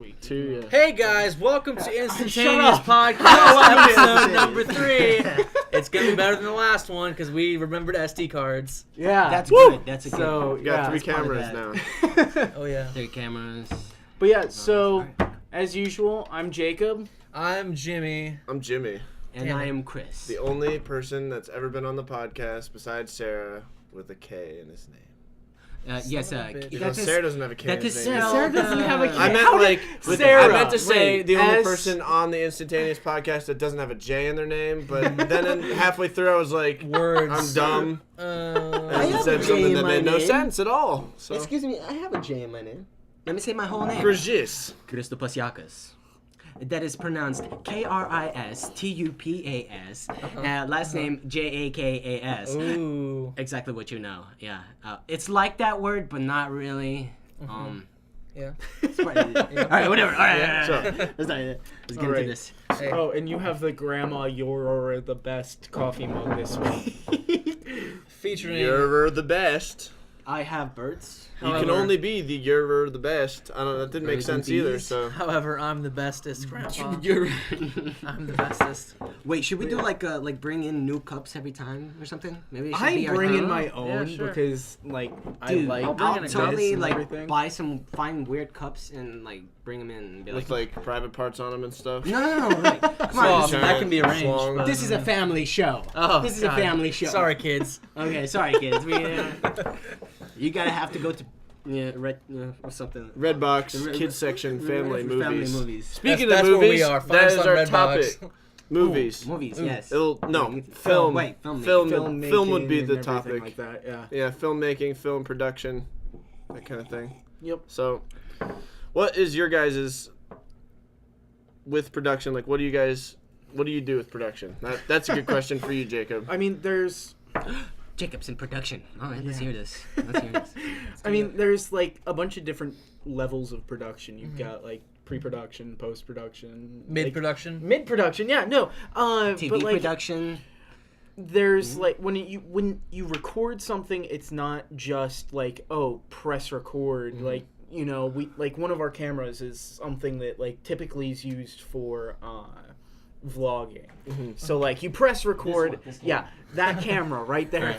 2, yeah. Hey guys, welcome to Instantaneous Podcast, episode number 3. It's gonna be better than the last one because we remembered SD cards. Yeah, that's good. That's a good. So We got 3 cameras now. Oh yeah. 3 cameras. But yeah, so as usual, I'm Jacob. I'm Jimmy. I'm Jimmy. And I am Kris. The only person that's ever been on the podcast besides Sarah with a K in his name. Yes, Sarah doesn't have a K in his name. Sarah doesn't have a K. I meant like Sarah. I meant to say the only S- person on the Instantaneous Podcast that doesn't have a J in their name, but then halfway through I was like, Words. I'm dumb. I And have said a J something in that my made no name. sense at all. So Excuse me, I have a J in my name. Let me say my whole name. Kris Jakas. Kris Jakas. That is pronounced Kristupas. Last name Jakas. Ooh. Exactly what you know. Yeah. It's like that word, but not really. Yeah. All right, whatever. All right. So, Let's get into right. this. Hey. Oh, and you have the Grandma You're the Best coffee mug this week. Featuring. you're the best. I have birds. You can However- only be the you're the best. I don't know. That didn't make Birds and sense either. bees. So However, I'm the bestest, Grandpa. You're I'm the bestest. Wait, should we do like bring in new cups every time or something? Maybe it should I be our bring in thing. my own sure. because, like, Dude, I like I'll bring in a this totally and like everything. find weird cups and like bring them in and be with like private parts on them and stuff. no, like, come Well, on. I mean, that can be arranged. Schlong. but- This is a family show. Oh, this is God. a family show. Sorry, kids. Okay, sorry, kids. You gotta have to go to red or something. Redbox, Red- kids section, family Family movies. movies. Speaking That's of where we movies, are. Find that us is on our Redbox. topic. Movies. Movies, yes. No, Film, film. wait, filmmaking. Film would be and the everything topic. like that, yeah. Yeah, filmmaking, film production, that kind of thing. Yep. So, what is your guys's with production? Like, what do you do with production? That's a good question for you, Jacob. I mean, there's Jacob's in production. All right, let's Yeah. hear this. there's like a bunch of different levels of production. You've got like pre-production, post-production, Mid-production. mid-production. Yeah, no. TV but like production. there's like when you record something, it's not just like press record. Like we like one of our cameras is something that like typically is used for vlogging. So like you press record. This one. Yeah, that camera right there.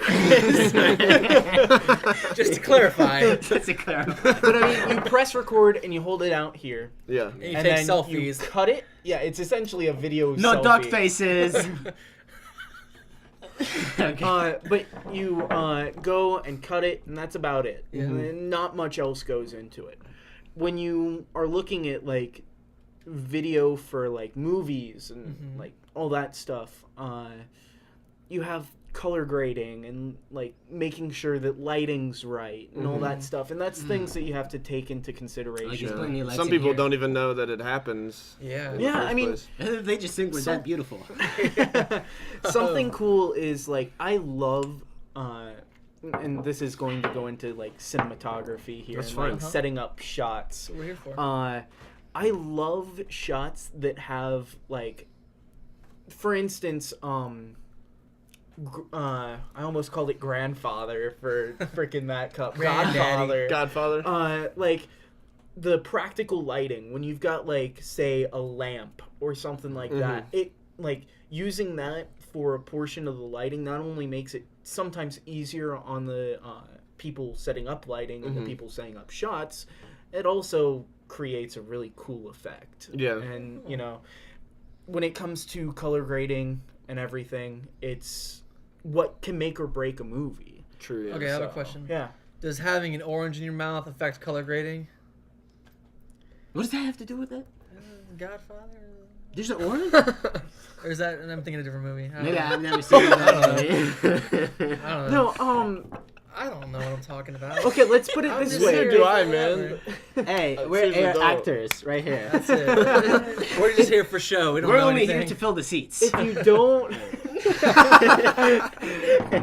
Just to clarify. That's a clarify. But I mean, you press record and you hold it out here. Yeah. And you and take then selfies. You cut it. Yeah, it's essentially a video. No selfie. duck faces. Okay. But you go and cut it, and that's about it. Yeah. And not much else goes into it. When you are looking at like video for like movies and like all that stuff, you have color grading and like making sure that lighting's right and all that stuff, and that's things that you have to take into consideration. Just putting the lights Some in people here. don't even know that it happens. Yeah. Yeah, I mean, They just think we're that beautiful. something cool is like I love and this is going to go into like cinematography here. That's and, fine. like, setting up shots. That's what we're here for. I love shots that have like, for instance, I almost called it grandfather for freaking that cup. Granddaddy. Godfather. Like the practical lighting when you've got like say a lamp or something like that. It like using that for a portion of the lighting not only makes it sometimes easier on the people setting up lighting and the people setting up shots, it also creates a really cool effect. Yeah. And when it comes to color grading and everything, it's what can make or break a movie. True. Yeah. Okay, I have a question. Yeah. Does having an orange in your mouth affect color grading? What does that have to do with it? Godfather? There's an orange? Or is that, and I'm thinking of a different movie. I don't Maybe know. I've never seen that movie. I don't know. No, I don't know what I'm talking about. okay, let's put it I'm this just way. Neither do I, man. Hey, we're seriously air don't. actors right here. That's it. We're just here for show. We don't We're know only anything. here to fill the seats.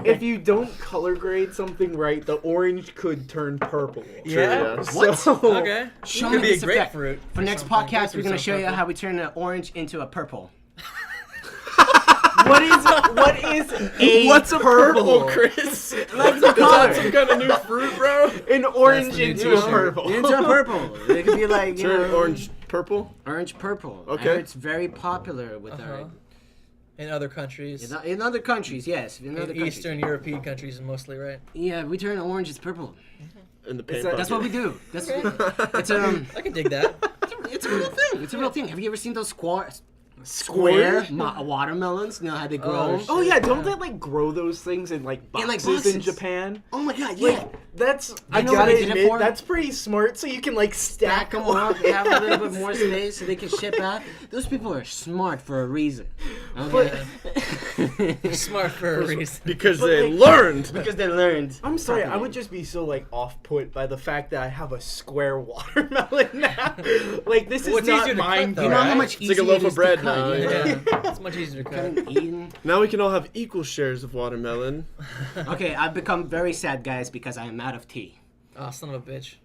If you don't color grade something right, the orange could turn purple. Yeah? What? So, Okay. Show Could me be a this effect. grapefruit. For next something. podcast, we're Grapefruit's going to not show you purple. how we turn an orange into a purple. What is a What's a purple, purple? Chris? Like the Is color. that some kind of new fruit, bro? An orange That's the new into a t-shirt. purple. Into a purple. It could be like, you Turn know, orange purple. Orange purple. Okay. I heard it's very popular with our. In other countries. In other countries, yes. In other countries. Eastern European countries mostly, right? Yeah, we turn orange is purple. In the paint That's what we do. That's it's I can dig that. It's a real thing. It's a real thing. Have you ever seen those square watermelons? You know how they grow? Oh yeah, don't they like grow those things in like boxes in boxes. Japan? Oh my god, yeah. Like that's I know what gotta they did it admit for? that's pretty smart. So you can like stack Stack them up, they have a little bit more space so they can ship out. Those people are smart for a reason. Okay? Smart for a reason. Because But, they like- learned. Because they learned. I'm sorry, I would just be so like off put by the fact that I have a square watermelon now. Like this is Well, it's not easier to mine. cut, though, You know how right? much It's like a easier loaf it of is bread to cut, now, Yeah, it's much easier to cut. Cutting, eating. Now we can all have equal shares of watermelon. Okay, I've become very sad, guys, because I am out of tea. Oh, son of a bitch.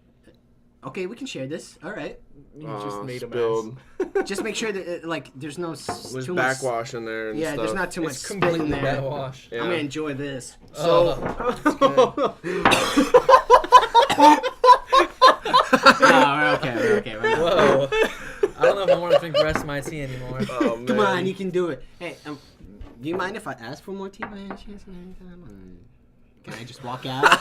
Okay, we can share this. All right. You just made a spilled. mess. Just make sure that there's no There's too much. backwash in there and Yeah, stuff. there's not too much It's spit in completely there. bad wash. Yeah. I'm gonna enjoy this. So, Oh, we're okay. Whoa. I don't know if I want to drink the rest of my tea anymore. oh, man. Come on, you can do it. Hey, do you mind if I ask for more tea by any chance? Can I just walk out?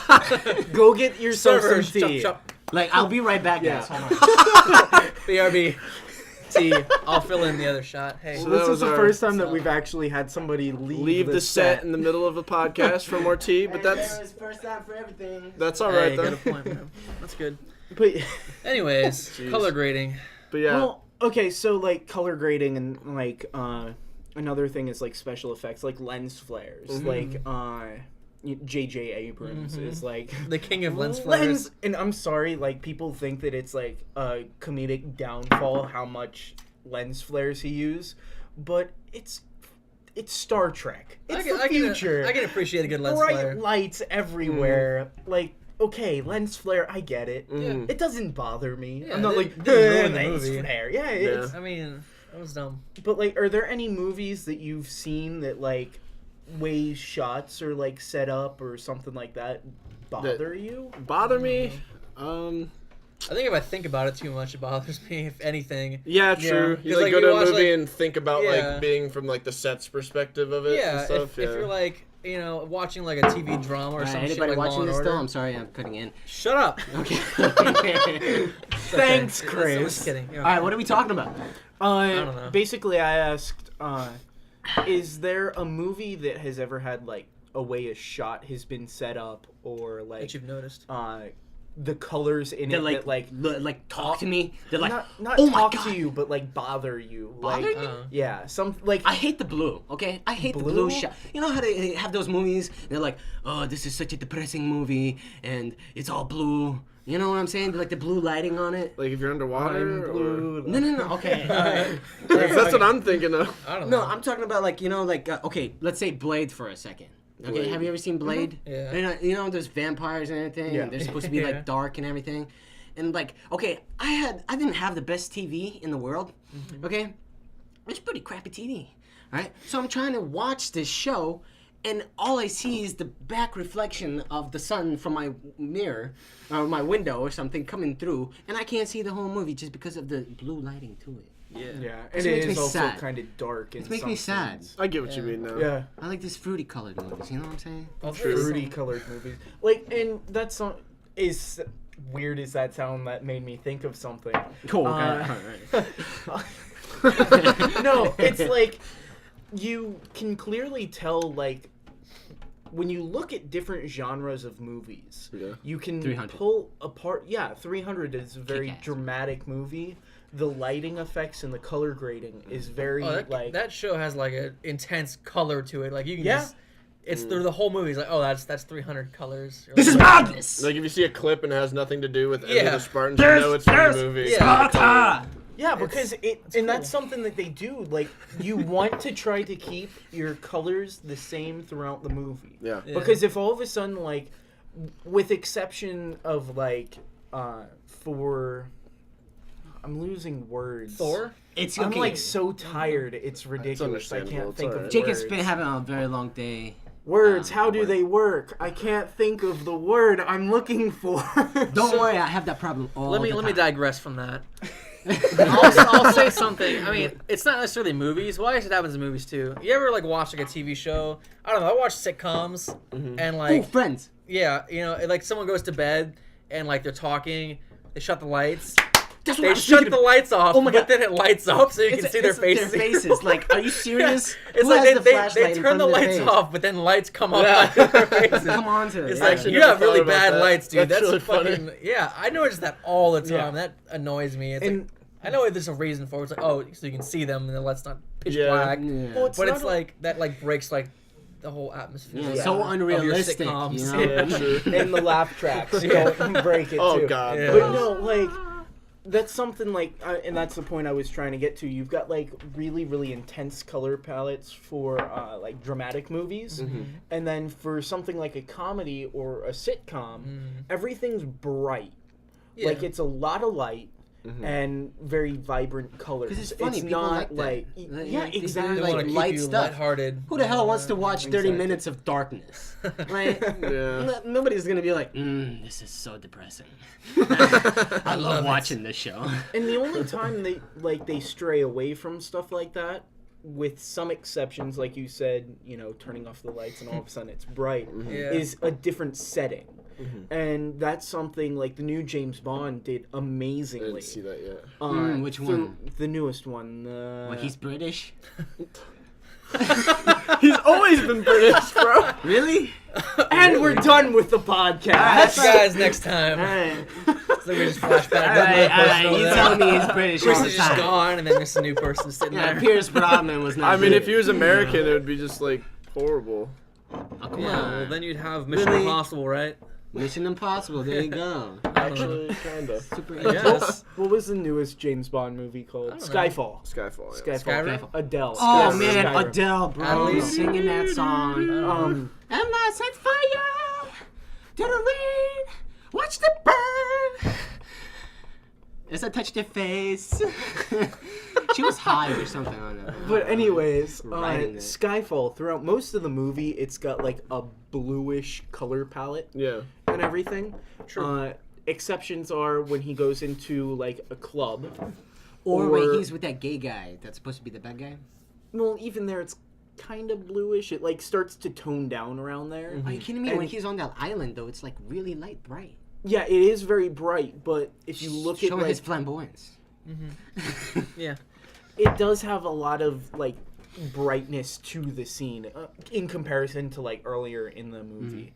Go get yourself some Servers, tea. chop, Like, I'll be right back, Yeah. guys. Hold on. chop. BRB. Tea. I'll fill in the other shot. Hey. So This that is was the our- first time that we've actually had somebody Leave the set in the middle of a podcast for more tea, but that's first time for everything. all Hey, right you got then. a point, man. That's good. But, Anyways, Jeez. color grading. But yeah, well, okay, so like color grading and like another thing is like special effects, like lens flares, like J.J. Abrams is like The king of lens flares. and I'm sorry, like people think that it's like a comedic downfall how much lens flares he used, but it's Star Trek. It's the future. I can appreciate a good lens Bright flare. lights everywhere. Like, okay, lens flare, I get it. Mhm. It doesn't bother me. Yeah, I'm not it like didn't ruin the lens movie." flare. Yeah, it's, I mean, that was dumb. but like, are there any movies that you've seen that like ways shots or like set up or something like that bother you? bother me. I think if I think about it too much, it bothers me. If anything. Yeah, true. Yeah. You 'Cause, like like, go you to a watch, movie like- and think about Yeah. like being from like the set's perspective of it Yeah, and stuff. if you're like, watching like a TV drama or some shit Anybody like Law watching and this Order. still? I'm sorry, I'm cutting in. Shut up. Okay. Thanks, I'm Chris. just kidding. All right, what are we talking about? don't know. Basically, I asked, is there a movie that has ever had like a way a shot has been set up or like That you've noticed. the colors in They're it like, that like talk to me. They're like, not oh my talk God. to you, but like bother you. Bother like, me? yeah, some like I hate the blue, okay? I hate the blue shot. You know how they have those movies? They're like, oh, this is such a depressing movie, and it's all blue. You know what I'm saying? Like the blue lighting on it. like if you're underwater. I'm blue. No. Okay. All right. That's what I'm thinking of. I don't know. No, I'm talking about like okay, let's say Blade for a second. Okay, Blade. have you ever seen Blade? Yeah. You know there's vampires and everything. Yeah. And they're supposed to be Yeah. like dark and everything. And like, okay, I didn't have the best TV in the world. Okay, it's pretty crappy TV. All right, so I'm trying to watch this show, and all I see is the back reflection of the sun from my mirror or my window or something coming through, and I can't see the whole movie just because of the blue lighting to it. yeah, This and it makes me is also sad. kind of dark. It makes me sad. I get what you mean now. Yeah, I like this fruity colored movies. You know what I'm saying? fruity colored movies. Like, and that's is weird as that sound. That made me think of something. Cool. No, it's like you can clearly tell, like, when you look at different genres of movies, Yeah. you can 300. pull apart. Yeah, 300 is a very Kick-ass. dramatic movie. The lighting effects and the color grading is very like that show has like an intense color to it. Like you can Yeah. just, it's through the whole movie. It's like, oh, that's 300 colors. Or This is like- madness. Like if you see a clip and it has nothing to do with any of Yeah. the Spartans, you know it's from the movie. Yeah. Sparta. Yeah, because and that's cool. something that they do. Like, you want to try to keep your colors the same throughout the movie. Yeah. Yeah. Because if all of a sudden, like, with exception of like, for, I'm losing words. Thor. It's I'm okay. like so tired. It's ridiculous. I understandable. can't It's think alright. of Jacob's words. been having a very long day. Words. How do they work? I can't think of the word I'm looking for. Don't worry, I have that problem all Let the me time. digress from that. I'll say something. I mean, it's not necessarily movies. Well, I guess it happens in movies too. You ever like watch like a TV show? I don't know. I watch sitcoms and like Friends. yeah, like someone goes to bed and like they're talking. They shut the lights. That's what They I was shut thinking the about. lights off, Oh my but God. then it lights up so you can see their faces. Their faces. Like, are you serious? It's Who like has the they flashlight in turn front the of their lights face? off, but then lights come on Yeah. their faces. Come on to it. It's Yeah. like Actually you never have really thought about bad that. lights, dude. That's That's really fucking funny. yeah. I notice that all the time. Yeah. That annoys me. It's And- like I know there's a reason for it. It's like so you can see them and the light's not pitch Yeah. black. Yeah. Well, But not it's like that like breaks like the whole atmosphere. Yeah, Yeah. so Of your unrealistic. sitcoms. You know? Yeah, true. and the laugh tracks Yeah. don't break it Oh too. God. Yeah. But no, like that's something like, and that's the point I was trying to get to. You've got like really, really intense color palettes for like dramatic movies, and then for something like a comedy or a sitcom, everything's bright. Yeah. Like it's a lot of light. And very vibrant colors. Because it's funny, people not like that. yeah, They do, exactly. They like, want to keep light you stuff. lighthearted. Who the hell wants to watch 30 Exactly. minutes of darkness? Right? Yeah. Nobody's gonna be like, this is so depressing. I love watching this show. And the only time they stray away from stuff like that, with some exceptions, like you said, turning off the lights and all of a sudden it's bright, Yeah. is a different setting. And that's something like the new James Bond did I amazingly. didn't see that yet. Which one? The newest one. Well, he's British. He's always been British, bro. Really? And we're done with the podcast. Catch you guys next time. Alright. So we just flash back. Alright, you tell me he's British Chris all is the just time. gone, and then there's a new person sitting Yeah, there. Pierce Brosnan was not I mean, if British. he was American, it would be just like horrible. Oh, come Yeah, on. well, then you'd have Mission Really? Impossible, right? Mission Impossible, there you go. Actually, kinda. Super Yes. What was the newest James Bond movie called? don't know. Skyfall. Skyfall. Yeah. Skyfall. Skyrim? Adele. Oh Skyrim. man, Skyrim. Adele, bro, Adele. singing that song. Um, And I set fire to the rain. Watch the burn. As I touched her face. She was high or something on it. But anyways, Writing it. Skyfall, throughout most of the movie, it's got like a bluish color palette Yeah. and everything. Sure. Exceptions are when he goes into like a club. Or wait, he's with that gay guy that's supposed to be the bad guy. Well, even there, it's kind of bluish. It like starts to tone down around there. Are you kidding me? And- When he's on that island, though, it's like really light, bright. Yeah, it is very bright, but if you look Show at like, his flamboyance. Yeah. it does have a lot of like brightness to the scene in comparison to like earlier in the movie.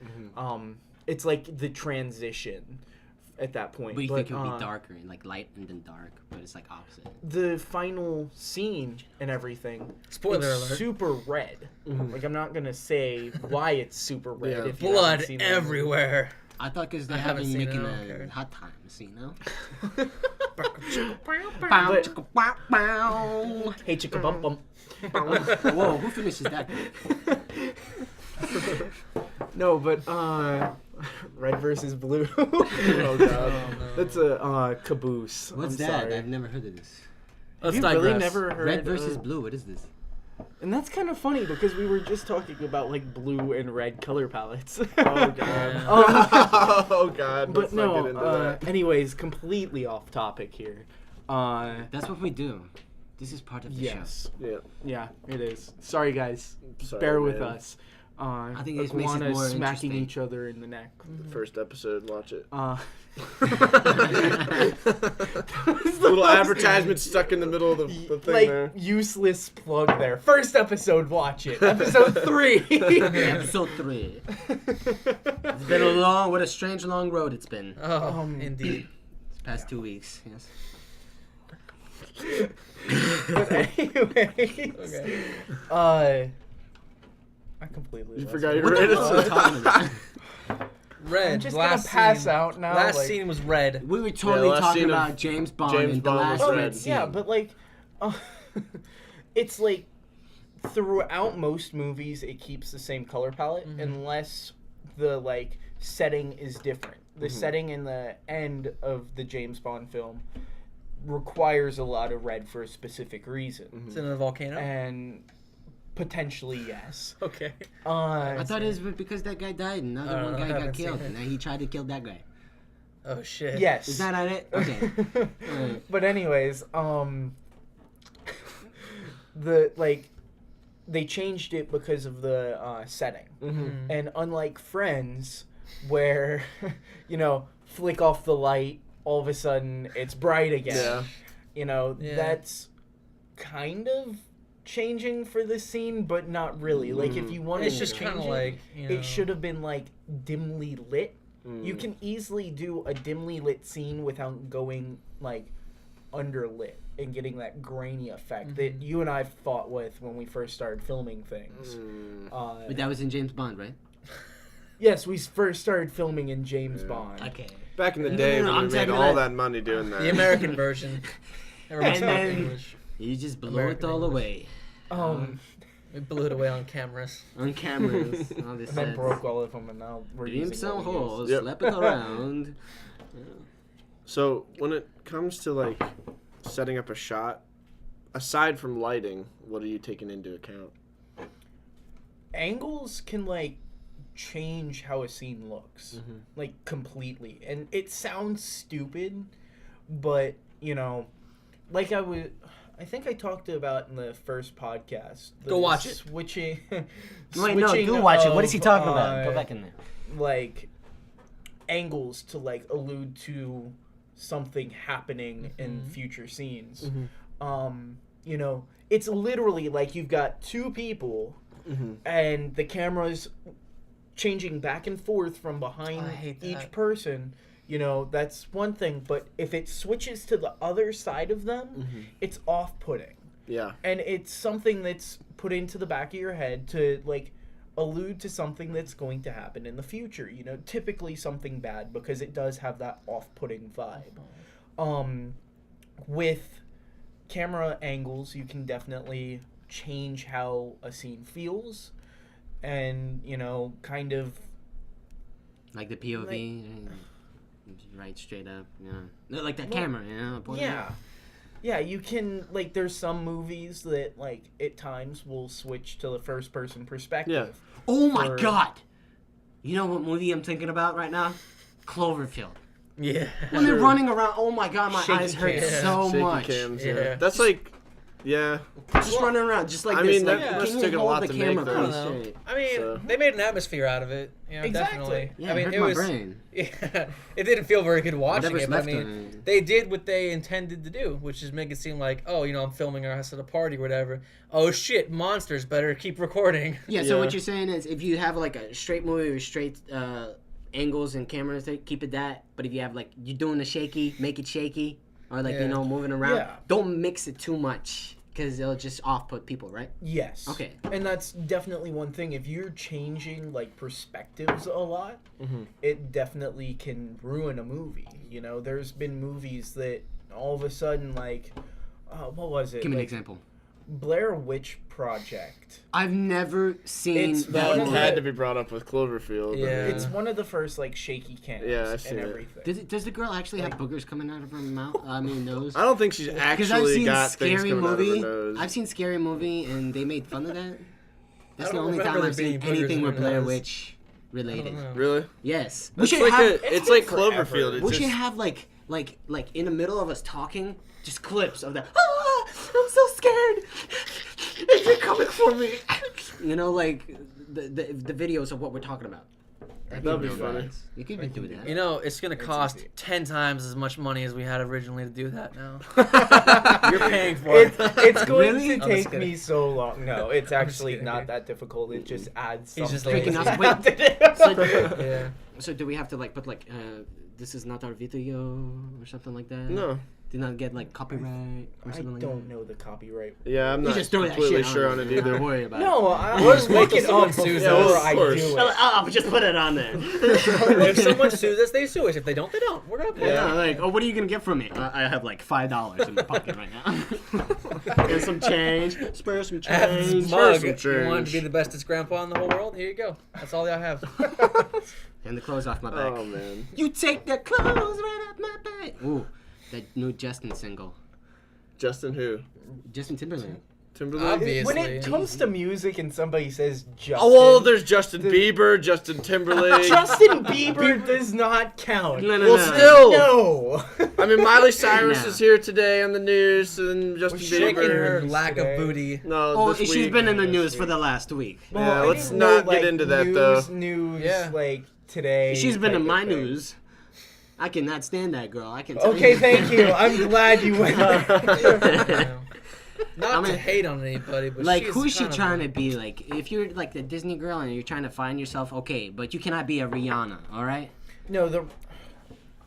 It's like the transition at that point. But you think it would be darker, like light and then dark, but it's like opposite. The final scene and everything. Spoiler it's alert. super red. Like I'm not gonna say why it's super red. Yeah. If you Blood haven't seen the movie. everywhere. I thought because I they're haven't having seen it, making I don't care. a hot times, you know. Hey, chicka bum bum. Whoa, who finishes that? No, but red versus blue. Oh god. That's a caboose. What's I'm that? sorry. I've never heard of this. Let's You digress. really never heard Red versus of- blue. What is this? And that's kind of funny because we were just talking about like blue and red color palettes. Oh god. Oh god. But Let's not get into no. that. Anyways, completely off topic here. That's what we do. This is part of the Yes. Yeah. Yeah, it is. Sorry, guys. Sorry, Bear with man. us. I think this makes it iguanas more smacking interesting. each other in the neck. The first episode, watch it. Little Little advertisement stuck in the middle of the thing like there. useless plug there. First episode, watch it. Episode 3. Episode 3. It's been what a strange long road it's been. Oh, indeed. These past 2 weeks, yes. But anyways, Okay. I completely You lost forgot it. your What the Right, hell are we it's- talking about? Red. I'm just last gonna pass scene. out now. Last like- scene was red. We were totally last talking scene of about James Bond James and Bond the was last red. red scene. Yeah, but like, it's like throughout most movies, it keeps the same color palette unless the like setting is different. The setting in the end of the James Bond film requires a lot of red for a specific reason, It's in a volcano. and potentially yes. Okay. I thought it was because that guy died and another I don't one know, I guy got haven't killed, seen it. and then he tried to kill that guy. Oh shit. Yes. Is that at it? Okay. Alright. But anyways, they changed it because of the setting. Mm-hmm. And unlike Friends, where, flick off the light, all of a sudden it's bright again. Yeah. That's kind of changing for this scene, but not really. Like, if you wanted It's to just change kind of it, like, it should have been, like, dimly lit. Mm. You can easily do a dimly lit scene without going, like, underlit and getting that grainy effect that you and I fought with when we first started filming things. But that was in James Bond, right? Yes, we first started filming in James Bond. Okay. Back in the No, day no, when I'm we made talking all about- that money doing that. The American version. Everyone's And then- talking English. You just blow American it all English. away We blew it away on cameras. on cameras. On the and then sets. broke all of them, and now we're Dream using some what we used. holes, Yep. slap it around. So when it comes to like setting up a shot, aside from lighting, what are you taking into account? Angles can, like, change how a scene looks, like, completely. And it sounds stupid, but, like I think I talked about in the first podcast. Go watch it. Switching. Wait, no, go watch it. What is he talking about? Go of, back in there. Like, angles to, like, allude to something happening in future scenes. It's literally like you've got two people and the camera's changing back and forth from behind I hate each that. person. That's one thing, but if it switches to the other side of them, it's off-putting. Yeah. And it's something that's put into the back of your head to, like, allude to something that's going to happen in the future. Typically something bad, because it does have that off-putting vibe. With camera angles, you can definitely change how a scene feels, and, kind of... Like the POV, right straight up, No, like that camera, pointing Yeah. out. Yeah, you can, like, there's some movies that, like, at times will switch to the first-person perspective. Oh my For- god! You know what movie I'm thinking about right now? Cloverfield. Yeah. When they're running around, oh my god, my Shaky eyes hurt cams. so Shaky much. cams, Yeah. That's like, yeah. Just running around, just like I this. mean, like, that must can take you a hold lot the to camera make I don't those. know. straight? I mean, So- they made an atmosphere out of it. Exactly. Definitely. Yeah, I mean, it hurt it my was. brain. Yeah, it didn't feel very good watching Whatever's it. But I left of mean, it. they did what they intended to do, which is make it seem like, oh, I'm filming us at a party or whatever. Oh shit, monsters! Better keep recording. Yeah, so Yeah. what you're saying is if you have like a straight movie with straight angles and cameras, they keep it that. But if you have like, you're doing the shaky, make it shaky. Or like, Yeah. moving around. Yeah. Don't mix it too much because it'll just off-put people, right? Yes. Okay. And that's definitely one thing. If you're changing, like, perspectives a lot, it definitely can ruin a movie. There's been movies that all of a sudden, like, what was it? Give me an Like, example. Blair Witch Project. I've never seen It's that one That of movie. the- had to be brought up with Cloverfield. Yeah. It's one of the first, like, shaky cams Yeah, I've seen and it. everything. Does the girl actually have boogers coming out of her mouth? Nose? I don't think she's Because I've actually seen got things Scary coming Movie. out of her nose. I've seen Scary Movie and they made fun of that. That's I the don't only remember time there I've seen being boogers anything in with her Blair nose. Witch I related. don't know. Really? Yes. It's like it's like been forever. Cloverfield. It's We just, should have like in the middle of us talking, just clips of that. Ah, I'm so scared. They're coming for me. Like the videos of what we're talking about. That'd be funny. You could do that. It's gonna cost easy. 10 times as much money as we had originally to do that now. You're paying for it. It's going Really? to I'm just take kidding. me so long. No, it's actually kidding. not that difficult. It just adds He's something. just Freaking lazy. out. Wait. Wait. Yeah. So do we have to put this is not our video or something like that? No. Did not get copyright or I something like don't that? know the copyright. Yeah, I'm You not just throw that completely shit sure on it either. Don't worry about it. No, I We'll was just wait till looking someone up sues before us. I Of course. do it. I'll just put it on there. If someone sues us, they sue us. If they don't, they don't. We're gonna pay. Yeah, what are you gonna get from me? I have $5 in my pocket right now. And some change. Spare some I have this change. mug. some You wanted to be change. the bestest grandpa in the whole world? Here you go. That's all I have. And the clothes off my back. Oh man. You take the clothes right off my back. Ooh, that new Justin single. Justin who? Justin Timberlake. Timberlake. Obviously. When it comes to music and somebody says Justin, Oh, well, there's Justin Bieber, Justin Timberlake. Justin Bieber does not count. No, well, no. still. No. I mean, Miley Cyrus No. is here today on the news, and Justin Was Shaking Bieber. her Today. lack of booty. No, Oh, this she's week. been in the This news week. for the last week. Yeah, I let's didn't not know, get like, into that, though. News, Yeah. like today. She's been type in of my thing. news. I cannot stand that girl. I can tell Okay, you. thank you. I'm glad you went there. Not I mean, to hate on anybody, but Like, she's who's she kind of trying to be? Like, if you're like the Disney girl and you're trying to find yourself, okay, but you cannot be a Rihanna, all right? No,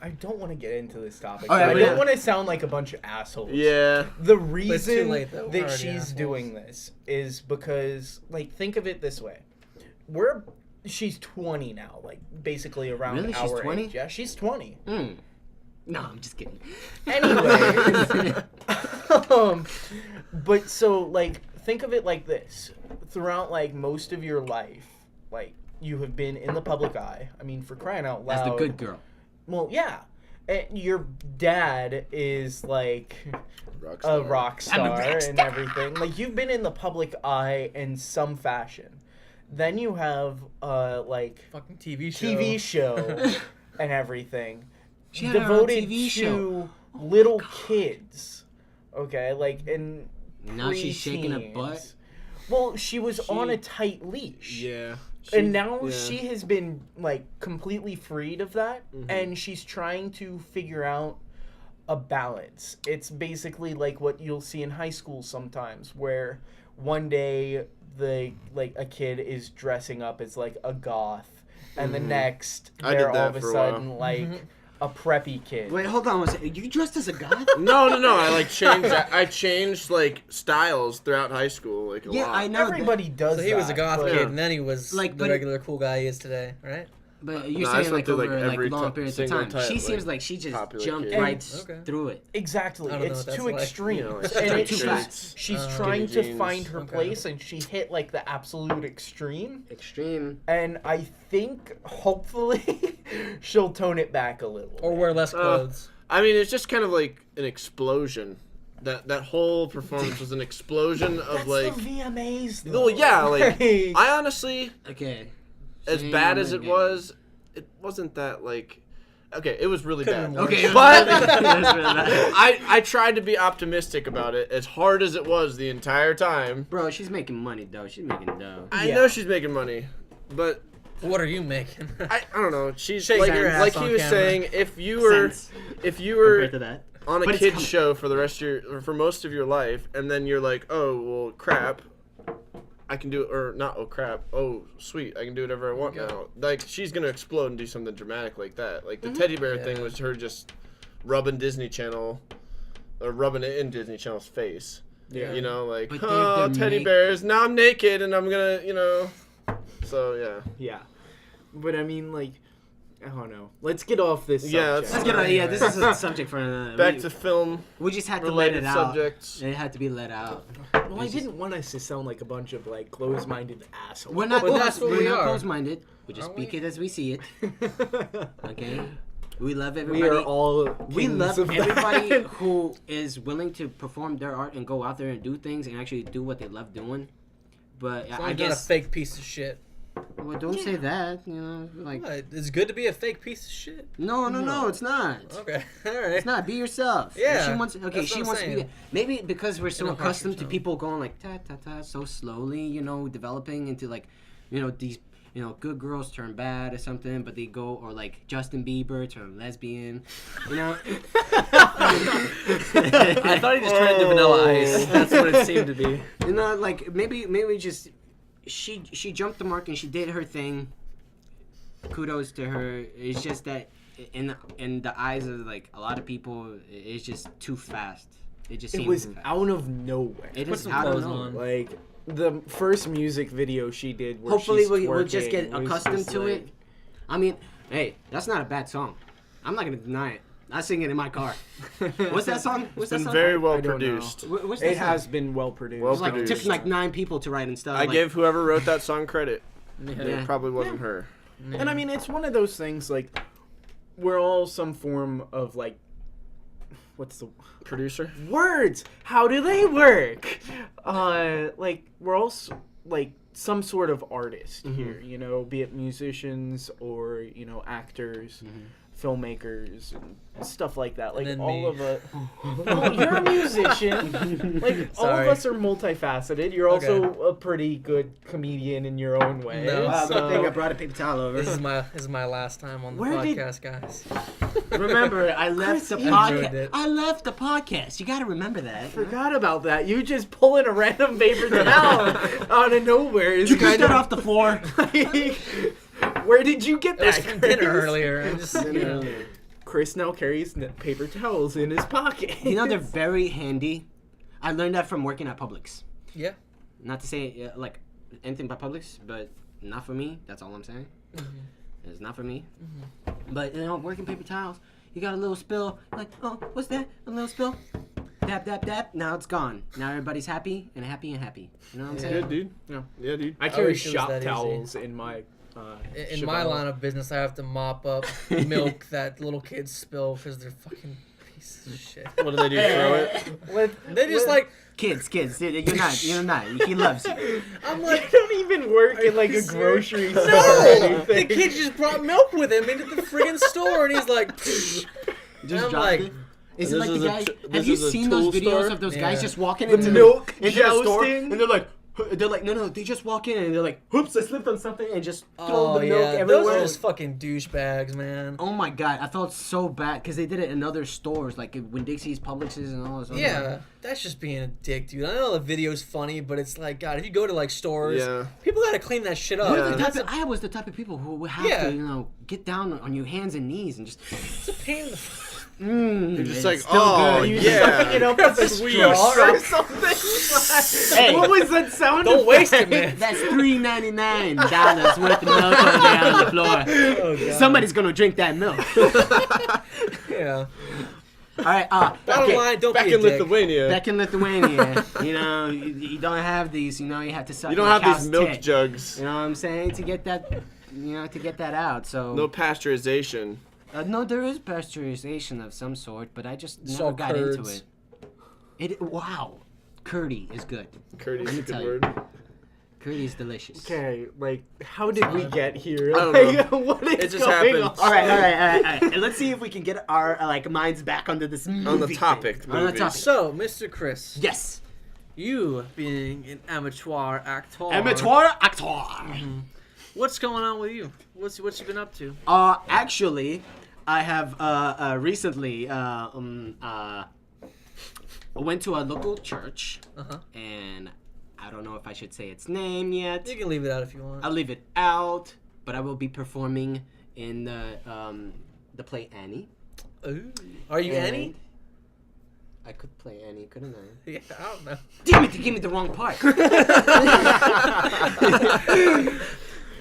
I don't want to get into this topic. All right, I but don't yeah. want to sound like a bunch of assholes. Yeah. The too reason late, though. We're that already she's assholes. doing this is because, like, think of it this way: she's 20 now, like basically around Really? She's our 20? age. Yeah, she's 20. No, I'm just kidding. Anyway, but so like think of it like this: throughout like most of your life, like you have been in the public eye. I mean, for crying out loud, As the good girl. Well, yeah. And your dad is like a rock I'm a star rock and everything. Like you've been in the public eye in some fashion. Then you have like fucking TV show. TV show and everything She had her own devoted TV to show. little kids. Okay, like in Now she's shaking a preteens. butt. Well, she was on a tight leash. Yeah. And now yeah. she has been like completely freed of that, Mm-hmm. and she's trying to figure out a balance. It's basically like what you'll see in high school sometimes, where one day a kid is dressing up as like a goth, and the next I they're did that all of a for a while. sudden like a preppy kid. Wait, hold on one second. You dressed as a god? No. I like changed. I changed like styles throughout high school, like a Yeah, lot. I know. Everybody does. So he was a that, goth but- kid, and then he was Like, the but- regular cool guy he is today, right? But you're No, I saying just like went through, like, over like every long t- periods of single time. type, She like, seems like she just popular jumped kid. right Okay. through it. Exactly. I don't know It's what too that's like. extreme. You know, like and straight too it's fast. she's Oh. trying to Skinny jeans. find her Okay. place, and she hit like the absolute extreme. Extreme. And I think hopefully she'll tone it back a little. Or bit. wear less clothes. I mean, it's just kind of like an explosion. That whole performance was an explosion of That's like. the VMAs. Though. Well, yeah, like Like, I honestly, Okay. as Shame bad on as the it game. was, it wasn't that like. Okay, it was really Couldn't bad. work. Okay, But that's really bad. I tried to be optimistic about it, as hard as it was the entire time. Bro, she's making money though. She's making dough. I Yeah. know she's making money, but What are you making? I don't know. She's Shake like, your ass like on he was camera. saying, if you were Sense compared compared to that. on a But it's kids coming. show for the rest of your, or for most of your life, and then you're like, oh well, crap, I can do it, or not, oh crap, oh sweet, I can do whatever I want Okay. now. Like she's gonna explode and do something dramatic like that. Like Mm-hmm. the teddy bear Yeah. thing was her just rubbing Disney Channel, or rubbing it in Disney Channel's face. Yeah. You know, like, But oh, they're teddy make- bears, now I'm naked and I'm gonna, you know. So yeah. Yeah. But I mean, like, I don't know. Let's get off this. Yeah, subject. Let's get on. Yeah, this is a subject for Back to film We just had to let related it out. subjects. It had to be let out. Well, I didn't want us to sound like a bunch of like closed-minded assholes. We're not. But that's what we're we not are. close-minded. We just Aren't speak we? it as we see it. Okay. We love everybody. we are all. We kings love of that. everybody who is willing to perform their art and go out there and do things and actually do what they love doing. But As long I as you're not a guess. fake piece of shit. Well, don't say that. You know, like. What? It's good to be a fake piece of shit. No, it's not. Okay, all right. It's not. Be yourself. Yeah, She wants. Okay, that's she what I'm wants to be. saying. Maybe because we're so In a harsher accustomed to tone. people going like ta ta ta so slowly, you know, developing into like, you know, these, you know, good girls turn bad or something, but they go or like Justin Bieber turn lesbian, you know. I thought he just turned into Vanilla Ice. That's what it seemed to be. You know, like maybe just she jumped the mark and she did her thing. Kudos to her. It's just that in the eyes of like a lot of people, it's just too fast. It just It seems was too fast. out of nowhere. It Put is some out of clothes nowhere. on. Like the first music video she did. Where Hopefully she's we'll just get twerking was accustomed just to like- it. I mean, hey, that's not a bad song. I'm not gonna deny it. I sing it in my car. What's that song? What's that Been song? very well I don't produced. What's that It song? has been well produced. Well It was like produced. took like 9 people to write and stuff. I like, gave whoever wrote that song credit. Yeah. It probably wasn't her. And I mean, it's one of those things like we're all some form of like, what's the Producer? words? How do they work? Like we're also like some sort of artist Mm-hmm. here, you know, be it musicians or, you know, actors, filmmakers, and stuff like that. Like then all me. of us. Oh, you're a musician. Like all of Sorry. us are multifaceted. You're also a pretty good comedian in your own way. No. Wow, so- good thing I brought a paper towel over. This is my last time on the Where did- podcast, guys. Remember, I left the you enjoyed podcast. it. I left the podcast. You got to remember that. Forgot about that. You just pulling a random paper towel out of nowhere is You just kind got of off the floor. like, where did you get It was that? from Chris? dinner earlier. I just, you know. Chris now carries paper towels in his pocket. You know, they're very handy. I learned that from working at Publix. Yeah. Not to say like anything about Publix, but not for me. That's all I'm saying. It's not for me. But you know, working paper towels, you got a little spill. You're like, oh, what's that? A little spill. Dap, dap, dap. Now it's gone. Now everybody's happy and happy and happy. You know what I'm saying? Good, dude. Yeah. Yeah, dude. I carry wish it was shop that easy. towels in my. In my line of business, I have to mop up milk that little kids spill because they're fucking pieces of shit. What do they do? Throw it? They're just like, Kids, you're not. He loves you. I'm I like, don't even work in like you a serious? grocery store. or no! anything. The kid just brought milk with him into the friggin' store, and he's like, Just I'm dropped like, it. Is And it like this the is a guys? t- Have this you is a seen those tool videos store? of those Yeah. guys just walking The into milk into the store jousting? and they're like, no, they just walk in and they're like, oops, I slipped on something and just throw oh the milk yeah, those everywhere. are just fucking douchebags, man. Oh my god, I felt so bad because they did it in other stores, like when Dixie's, Publix's, and all those. Other Yeah, that's just being a dick, dude. I know the video's funny, but it's like, God, if you go to like stores, Yeah. people gotta clean that shit up. Yeah. The And type that's of- I was the type of people who would have Yeah. to, you know, get down on your hands and knees and just. it's a pain in the You're just it's like, still oh, good. You yeah. sucking it up with a Sweet. straw or something. Hey. What was that sound? Don't waste it, effect? man. That's $3.99 worth of milk on there on the floor. Oh, God. Somebody's gonna drink that milk. Yeah. All right. Bottom Okay. line, don't Back be a in dick. Lithuania, Back in Lithuania, you know, you don't have these. You know, you have to suck. you don't on a have cow's these milk tit. jugs. You know what I'm saying? To get that, you know, to get that out. So No pasteurization. no, there is pasteurization of some sort, but I just It's never all got into curds. it. Wow, curdy is good. Curdy's Let me a tell good you. word. Curdy is delicious. Okay, like, how did we get here? I don't Like, know. what is It just going happened. on? All right. And let's see if we can get our like minds back onto this movie On the thing. topic, On the movies. topic. So, Mr. Chris, Yes. you being an amateur actor, Amateur actor. what's going on with you? What you been up to? Actually, I have recently went to a local church, and I don't know if I should say its name yet. You can leave it out if you want. I'll leave it out, but I will be performing in the play Annie. Ooh. Are you And Annie? I could play Annie, couldn't I? Yeah, I don't know. Damn it! You gave me the wrong part.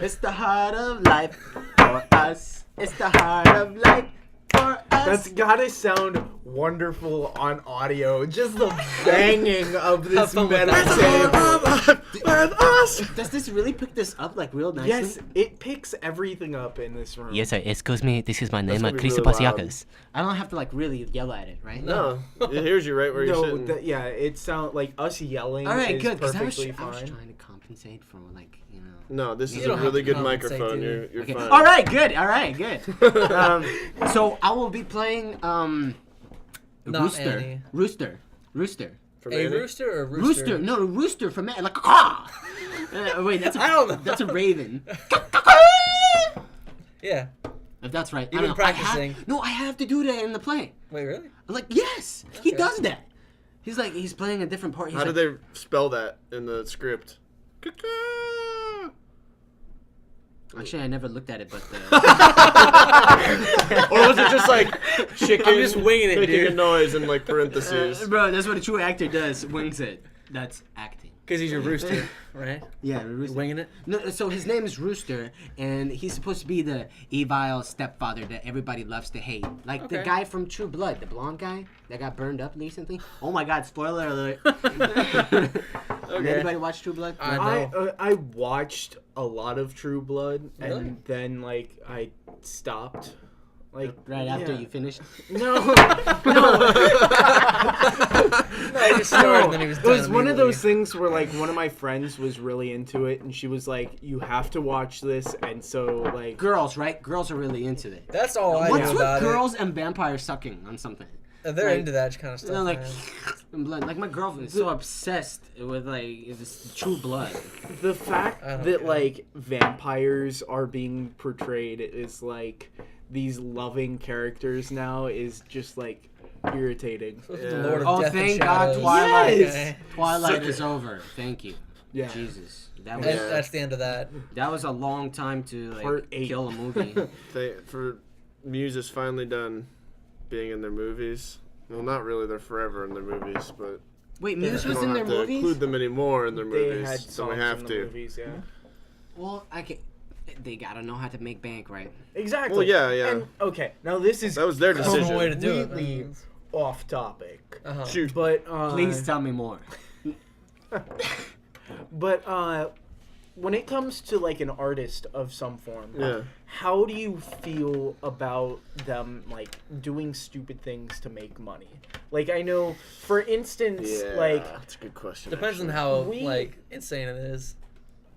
It's the heart of life for us. It's the heart of life for us. That's gotta sound wonderful on audio. Just the banging of this fun with metal that. tape. Does this really pick this up like real nicely? Yes, it picks everything up in this room. Yes, sir. Excuse me. This is my name, gonna be Kris really loud. Jakas. I don't have to like really yell at it, right? No, it hears you right where you're No, sitting. yeah, it sounds like us yelling. All right, is good. Because Perfectly I was fine. trying to compensate for like you know. No, this You is a don't have really to good compensate, microphone. dude. You're Okay. fine. All right, good. All right, good. So I will be playing Not Rooster. Annie. Rooster. From A Annie? rooster or a rooster? Rooster. No, rooster from like a caw. Wait, that's a, I don't know. That's a raven. Yeah. If that's right. You've I been don't know. practicing. I have to do that in the play. Wait, really? I'm like, yes, he Okay. does that. He's playing a different part. He's How like, did they spell that in the script? Actually, I never looked at it, but Or was it just like chicken I'm just winging it, making dude. a noise in like parentheses? bro, that's what a true actor does. Wings it. That's acting. Because he's a rooster, right? Yeah, Rooster. Winging it. No, so his name is Rooster, and he's supposed to be the evil stepfather that everybody loves to hate. Like the Okay. guy from True Blood, the blonde guy that got burned up recently. Oh my God! Spoiler alert. Okay. Anybody watch True Blood? I watched a lot of True Blood, and Really? then like I stopped. Like Right after yeah. you finish. No, I just started, and then he was it done was one of those immediately. things where like one of my friends was really into it, and she was like, "You have to watch this," and so like Girls, right? Girls are really into it. That's all I What's know with about girls and vampires sucking on something? They're like- into that kind of stuff. You know, like, man. and blood. Like my girlfriend is so obsessed with like this true blood. the fact I don't that care. like vampires are being portrayed as like these loving characters now is just like irritating. The Lord of Oh, Death and thank God, Shadows. Twilight. Yes! Twilight is over. Thank you. Yeah. Jesus, that And was that's the end of that. that was a long time to Part like 8. kill a movie. For Muse is finally done being in their movies. Well, not really. They're forever in their movies, but Wait, we Muse was don't in have their to movies? include them anymore in their They movies. had So we songs have in to. the movies, yeah. Well, they gotta know how to make bank, right? Exactly. Well, yeah. And, okay, now this is That was their That's one way to decision. do it. completely man. off topic. Uh-huh. Shoot. But Please tell me more. But when it comes to like an artist of some form, Yeah. how do you feel about them like doing stupid things to make money? Like I know, for instance, Yeah, like that's a good question. Depends on actually. how We- like insane it is.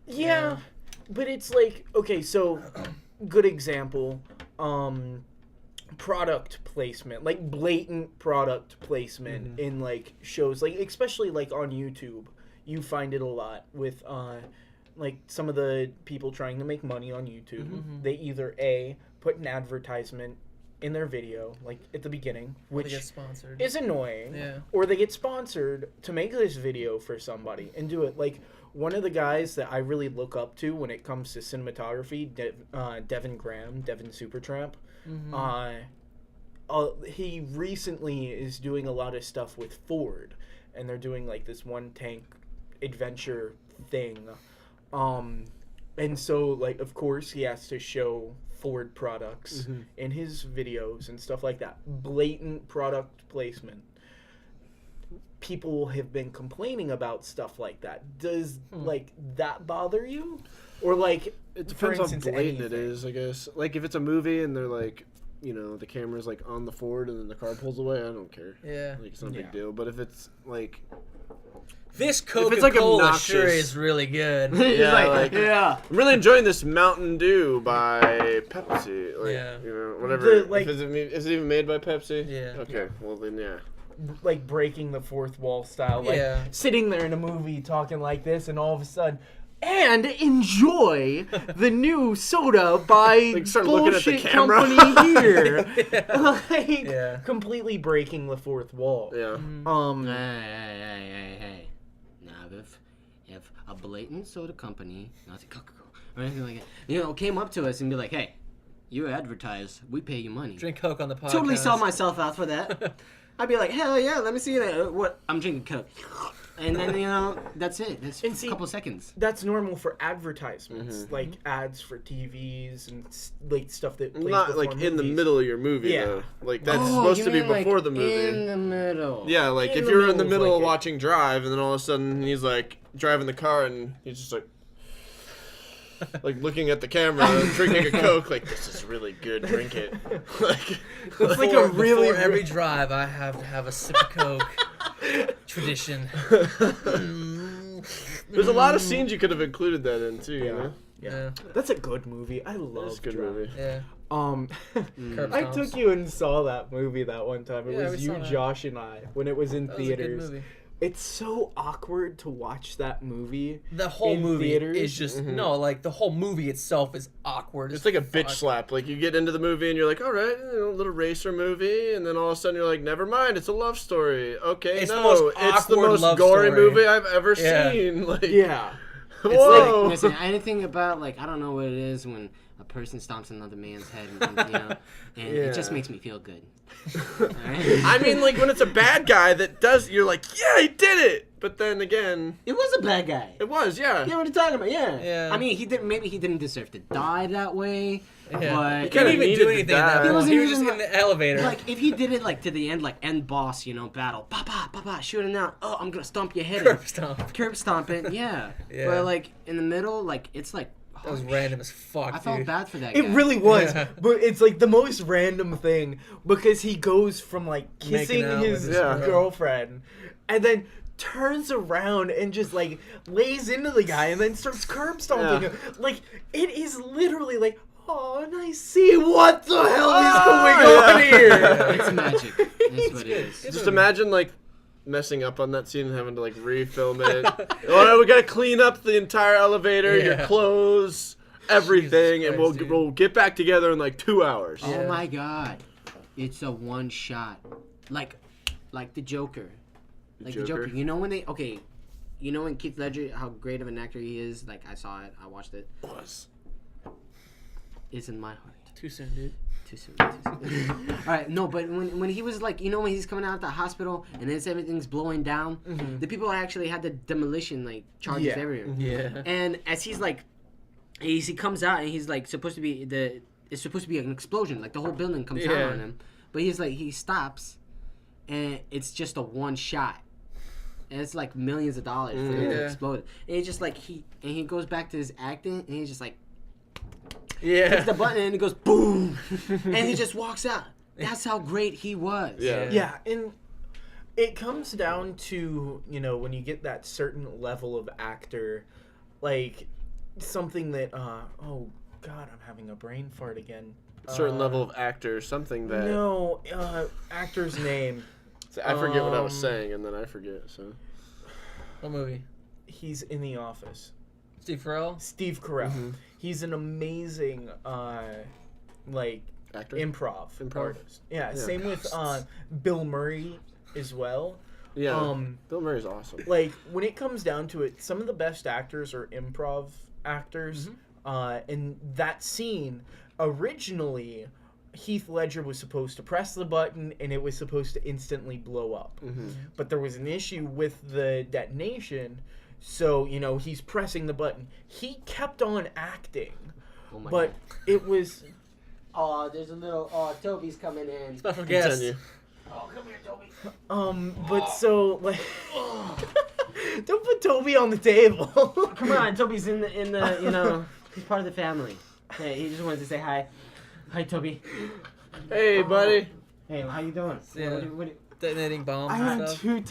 yeah, but it's like okay, so good example, product placement, like blatant product placement in like shows, like especially like on YouTube, you find it a lot with like some of the people trying to make money on YouTube. They either A, put an advertisement in their video, like at the beginning, They which get sponsored. is annoying, Yeah. or they get sponsored to make this video for somebody and do it. Like one of the guys that I really look up to when it comes to cinematography, Devin Graham, Devin Supertramp. He recently is doing a lot of stuff with Ford, and they're doing like this one tank adventure thing. And so like of course he has to show Ford products in his videos and stuff like that. Blatant product placement. People have been complaining about stuff like that. Does like that bother you? Or like It for depends how instance, blatant it anything? is, I guess. Like if it's a movie and they're like, you know, the camera's like on the Ford and then the car pulls away, I don't care. Yeah. Like it's not a Yeah. big deal. But if it's like, This it's, like, Coca-Cola sure obnoxious. is really good. yeah, like yeah. I'm really enjoying this Mountain Dew by Pepsi. Like, Yeah. you know, whatever. The, like- is it even made by Pepsi? Yeah. Okay. Well then, yeah. like breaking the fourth wall style, like Yeah. sitting there in a movie talking like this, and all of a sudden, and enjoy the new soda by Like, start looking at the bullshit camera. company here, Yeah. like Yeah. completely breaking the fourth wall. Yeah. Hey. Now, if a blatant soda company, not Coca-Cola or anything like that, you know, came up to us and be like, "Hey, you advertise, we pay you money." Drink Coke on the podcast. Totally sell myself out for that. I'd be like, "Hell yeah, let me see that." What? I'm drinking Coke, and then you know, that's it. That's And a see- couple seconds. That's normal for advertisements, like ads for TVs and like stuff that plays Not before like in the movies. middle of your movie Yeah. though. Like that's Oh, supposed you to be mean, like, before the movie. In the middle. Yeah, like In if the you're in the middle of, middle of like, watching Drive, and then all of a sudden he's like driving the car, and he's just like looking at the camera, and drinking a Coke. Like this is really good. Drink it. Like It's like a really Before every drive, I have to have a sip of Coke. Tradition. there's a lot of scenes you could have included that in too. You know, Yeah. That's a good movie. I love that's a good Drive. movie. Yeah. Curb I Stomps. took you and saw that movie that one time. It Yeah, was we you, saw that. Josh, and I when it was in That was a good theaters. movie. It's so awkward to watch that movie. The whole in movie theaters. is just no, like the whole movie itself is awkward. It's as like a bitch fuck. slap. Like you get into the movie and you're like, all right, you know, a little racer movie, and then all of a sudden you're like, never mind, it's a love story. Okay, It's the no, most it's the awkward most love gory story. movie I've ever Yeah. seen. Like, Yeah. whoa. Like, listen, anything about like I don't know what it is when a person stomps another man's head, and, you know, and it just Yeah. makes me feel good. Alright? I mean, like when it's a bad guy that does, you're like, yeah, he did it. But then again, It was a bad guy. it was, yeah. You know what I'm talking about? Yeah. Yeah. I mean, he didn't. Maybe he didn't deserve to die that way. Yeah. But He kinda couldn't even needed do to anything die. at that He point. wasn't He was just even in the elevator. like if he did it like to the end, like end boss, you know, battle, papa, shooting out. I'm gonna stomp your head. Curb stomp. Curb stomping. Yeah. Yeah. But like in the middle, like it's like That was random as fuck, I dude. felt bad for that guy. It really was, Yeah. but it's like the most random thing because he goes from like kissing Making out his with his girl. girlfriend and then turns around and just like lays into the guy and then starts curb stomping him. Like it is literally like, oh, and I see what the hell is going on here. It's magic. That's what it is. Just imagine like messing up on that scene and having to like refilm it. All right, we gotta clean up the entire elevator, your Yeah. clothes, everything, and Christ, dude. we'll get back together in like 2 hours. Oh my god. It's a one shot. Like the Joker. Like the Joker. You know when Keith Ledger, how great of an actor he is? Like I saw it, I watched it. It's in my heart. Too soon, dude. Too soon. Alright, no, but when he was like, when he's coming out of the hospital and then everything's blowing down, the people actually had the demolition like charges Yeah. everywhere. Yeah. And as he comes out and he's like supposed to be it's supposed to be an explosion, like the whole building comes down Yeah. on him. But he stops and it's just a one shot. And it's like millions of dollars for him to Yeah. explode. And it's just like he goes back to his acting and he's just like Yeah. hits the button and it goes boom and he just walks out. That's how great he was. Yeah. Yeah, and it comes down to, when you get that certain level of actor, like something that, oh God, I'm having a brain fart again. Certain level of actor, something that No, actor's name. So I forget what I was saying, and then I forget. So What movie? He's in The Office. Steve Carell? Steve Carell. He's an amazing, actor, improv artist. Yeah, same with Bill Murray as well. Yeah, Bill Murray's awesome. Like, when it comes down to it, some of the best actors are improv actors. And that scene, originally, Heath Ledger was supposed to press the button and it was supposed to instantly blow up. But there was an issue with the detonation, so, he's pressing the button. He kept on acting, but it was... Oh, there's a little... Oh, Toby's coming in. Special guest. Continue. Oh, come here, Toby. But so, like... Don't put Toby on the table. Come on, Toby's in the he's part of the family. Hey, he just wanted to say hi. Hi, Toby. Hey, buddy. Hey, how you doing? Yeah. Detonating bombs I and am stuff. too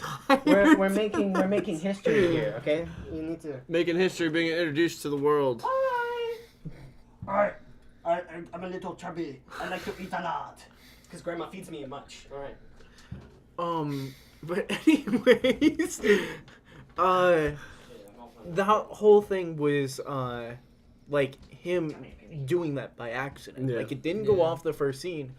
tired. We're making history here, okay? You need to... Making history, being introduced to the world. Alright. I'm a little chubby. I like to eat a lot. Because Grandma feeds me much. Alright. But anyways, the whole thing was, like, him doing that by accident. Yeah. Like, it didn't go off the first scene,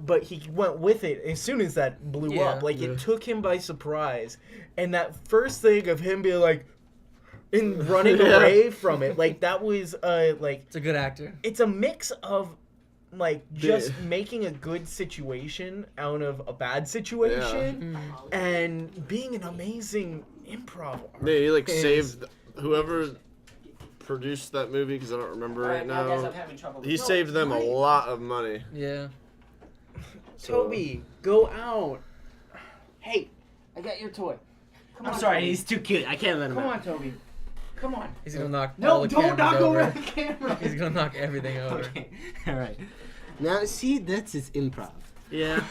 but he went with it as soon as that blew up. Like, it took him by surprise. And that first thing of him being like, and running away from it, like, that was, like... It's a good actor. It's a mix of, like, just making a good situation out of a bad situation and being an amazing improv artist. Yeah, he like saved whoever produced that movie, because I don't remember right now. He saved them a lot of money. Yeah. Toby, go out. Hey, I got your toy. I'm sorry, he's too cute. I can't let him Come out. on, Toby. Come on. He's gonna knock all No, the don't cameras knock over. over the camera. He's gonna knock everything over. Okay, alright. Now, see, that's his improv. Yeah.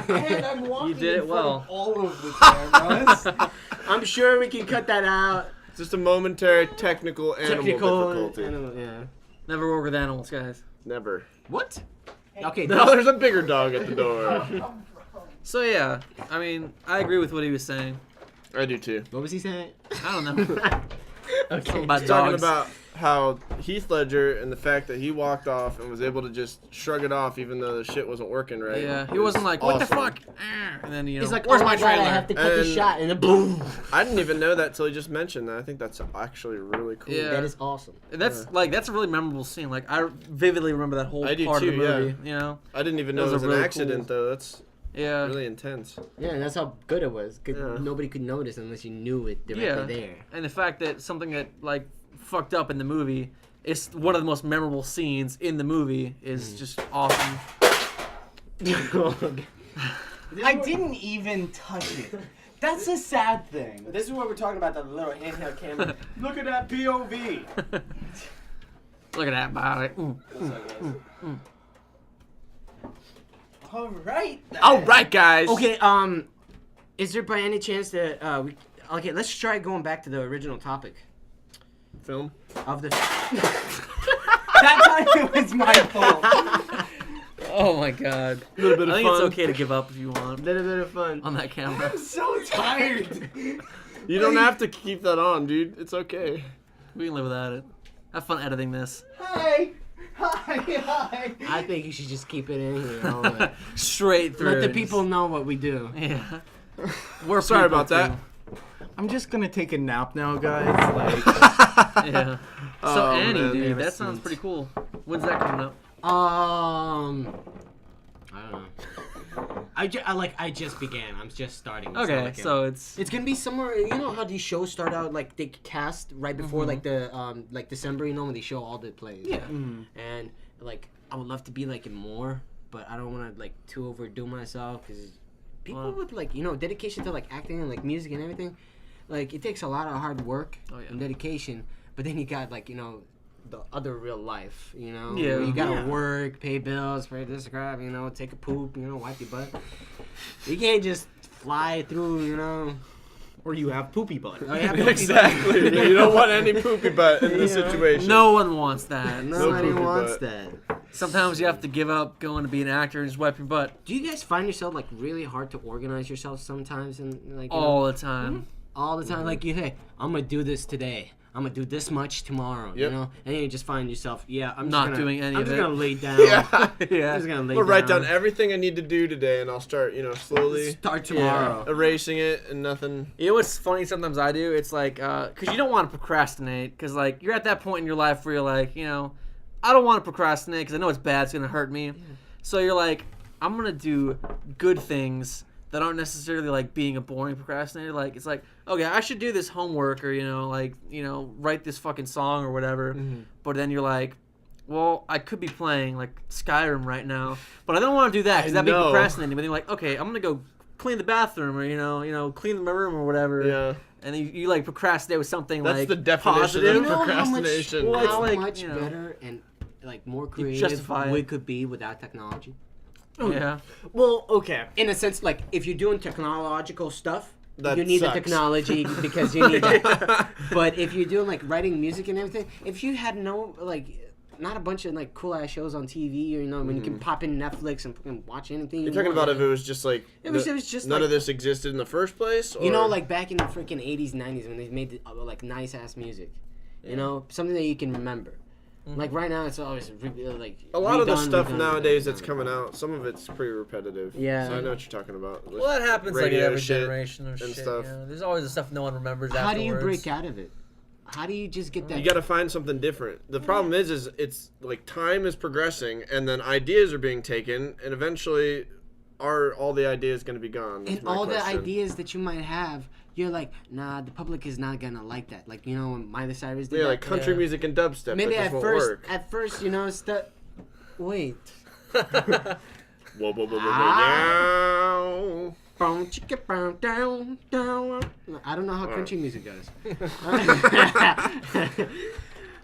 And I'm walking You did it in front well. of all of the cameras. I'm sure we can cut that out. Just a momentary technical animal difficulty. Yeah. Never work with animals, guys. Never. What? Okay, No, there's a bigger dog at the door. So yeah, I mean, I agree with what he was saying. I do too. what was he saying? I don't know. Okay. Something about Talking dogs. about how Heath Ledger and the fact that he walked off and was able to just shrug it off even though the shit wasn't working right. Yeah, he wasn't like, what the awesome. fuck? And then, He's like, where's oh my my god, trailer? I have to cut this And- shot, and then boom. I didn't even know that till he just mentioned that. I think that's actually really cool. Yeah. That is awesome. That's that's a really memorable scene. Like I vividly remember that whole I do part too, of the movie. You know? I didn't even know Those it was are an really accident cool. though. That's Yeah. really intense. Yeah, and that's how good it was. Yeah. Nobody could notice unless you knew it directly Yeah. there. And the fact that something that like fucked up in the movie is one of the most memorable scenes in the movie is just awesome. I didn't even touch it. That's a sad thing. This is what we're talking about, the little handheld camera. Look at that POV. Look at that body. All right. All right, guys. Okay, is there by any chance that okay, let's try going back to the original topic Film. of the. That time it was my fault. Oh my god. A little bit of I think fun. it's okay to give up if you want Little bit of fun. on that camera. I'm so tired. You don't have to keep that on, dude. It's okay. We can live without it. Have fun editing this. Hi. Hi. I think you should just keep it in here. All right. Straight through. Let the people know what we do. Yeah. We're Sorry people, about that. too. I'm just gonna take a nap now, guys. Like, Yeah. So Oh, Annie, man. dude, that sounds pretty cool. When's that coming up? I don't know. I just began. I'm just starting. It's not Okay, like so it's it's gonna be somewhere. You know how these shows start out like they cast right before like the like December. You know when they show all the plays. yeah. And like I would love to be like in more, but I don't want to like too overdo myself because people with like dedication to like acting and like music and everything, like it takes a lot of hard work and dedication. But then you got like the other real life, Yeah. where you gotta Yeah. work, pay bills, pay this crap, take a poop, wipe your butt. You can't just fly through, or you have poopy butt. Oh, yeah, poopy Exactly. You don't want any poopy butt in this situation. No one wants that. Nobody poopy wants butt. that. Sometimes you have to give up going to be an actor and just wipe your butt Do you guys find yourself like really hard to organize yourself sometimes and like all the time. all the time? Like hey, I'm gonna do this today. I'm gonna do this much tomorrow. Yep. And then you just find yourself, I'm Not just gonna, doing any I'm of just it. gonna lay down. Yeah. I'm just gonna lay We'll down. write down everything I need to do today, and I'll start, slowly Start tomorrow. erasing it and nothing. You know what's funny sometimes I do? It's like, because you don't want to procrastinate. Because, like, you're at that point in your life where you're like, I don't want to procrastinate because I know it's bad. It's going to hurt me. So you're like, I'm going to do good things that aren't necessarily, like, being a boring procrastinator. Like, it's like, okay, I should do this homework or, write this fucking song or whatever. Mm-hmm. But then you're like, well, I could be playing, like, Skyrim right now. But I don't want to do that because that'd be know. procrastinating. But then you're like, okay, I'm going to go clean the bathroom or, clean my room or whatever. Yeah. And then you like procrastinate with something That's like the definition positive. of You know procrastination. Well, it's how like, much better and like more creative justify it. we could be without technology? Yeah. Well, okay. In a sense, like if you're doing technological stuff, That you need sucks. the technology because you need it. But if you're doing like writing music and everything, if you had not a bunch of like cool ass shows on TV, or when you can pop in Netflix and fucking watch anything. You're talking about if it was just like It was just none like, of this existed in the first place? Or? like back in the freaking 80s, 90s when they made like nice ass music, something that you can remember. Like right now, it's always like a lot of the redone, stuff redone, nowadays redone, that's redone. coming out, some of it's pretty repetitive. Yeah. So I know what you're talking about. Well, that happens like in Radio every shit generation of and shit. stuff. There's always the stuff no one remembers How afterwards. do you break out of it? How do you just get that? You got to find something different. The problem is it's like time is progressing, and then ideas are being taken, and eventually, are all the ideas going to be gone? is And my all question. the ideas that you might have, you're like, nah, the public is not gonna like that. Like when Miley Cyrus did Yeah, that. like country music and dubstep. Maybe that at just first, won't work. stuff. Wait. Whoa, whoa, whoa, whoa, Ah. whoa, Boom, chicka, boom, down, down. I don't know how country music goes.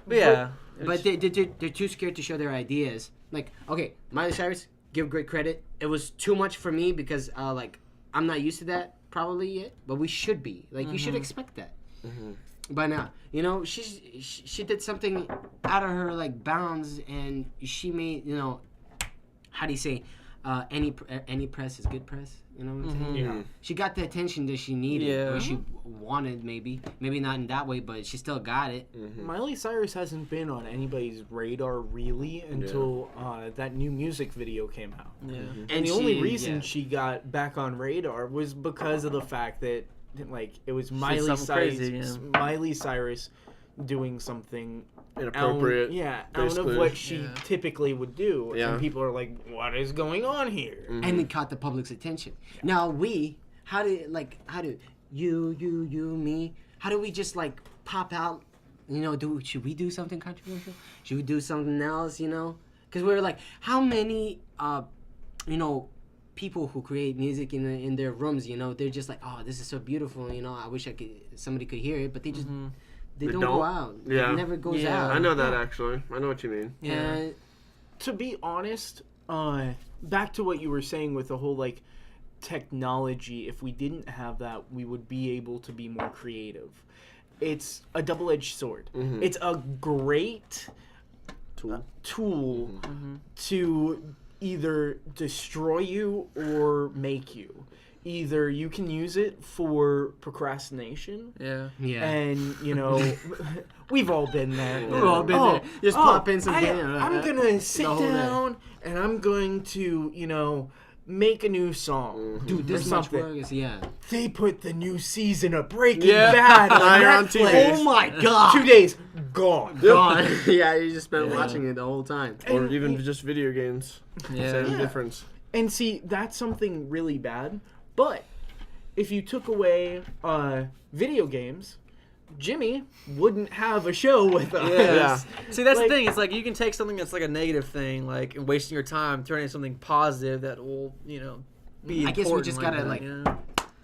But yeah. But they're too scared to show their ideas. Like, okay, Miley Cyrus, give great credit. It was too much for me because, I'm not used to that probably yet. But we should be. Like, you should expect that. By now, she did something out of her like bounds, and she made how do you say, any press is good press. You know what I'm saying? Yeah. She got the attention that she needed, Yeah. or she wanted, maybe not in that way, but she still got it. Miley Cyrus hasn't been on anybody's radar really until that new music video came out. Yeah. And the only she- reason yeah. she got back on radar was because of the fact that like it was Miley something Cyrus, crazy, yeah. Miley Cyrus doing something Inappropriate. out basically. of what she Yeah. typically would do. Yeah. And people are like, what is going on here? And it caught the public's attention. Now how do you, me, how do we just like pop out, should we do something controversial? Should we do something else, Because we're like, how many, people who create music in their rooms, they're just like, oh, this is so beautiful, I wish somebody could hear it, but they just they don't don't? go out. Yeah. It never goes Yeah. out. I know that actually. I know what you mean. Yeah. To be honest, back to what you were saying with the whole like technology, if we didn't have that, we would be able to be more creative. It's a double-edged sword. Mm-hmm. It's a great tool to either destroy you or make you. Either you can use it for procrastination, Yeah. Yeah. and you know, we've all been there. We've all been there. Just pop in some game. I'm gonna sit the whole day. down and I'm going to, you know, make a new song. Dude, or this much something. work is, yeah. They put the new season of Breaking Yeah. Bad Now on you're on Netflix. TV. Oh my god. 2 days gone. God. Yeah, you just been watching it the whole time. Or And- even just video games. Yeah. Same Yeah. difference. And see, that's something really bad. But if you took away video games, Jimmy wouldn't have a show with us. Yeah. See, that's Like- the thing. It's like you can take something that's like a negative thing, like wasting your time, turn it into something positive that will, you know, be I guess we important just like gotta, that, like, you know?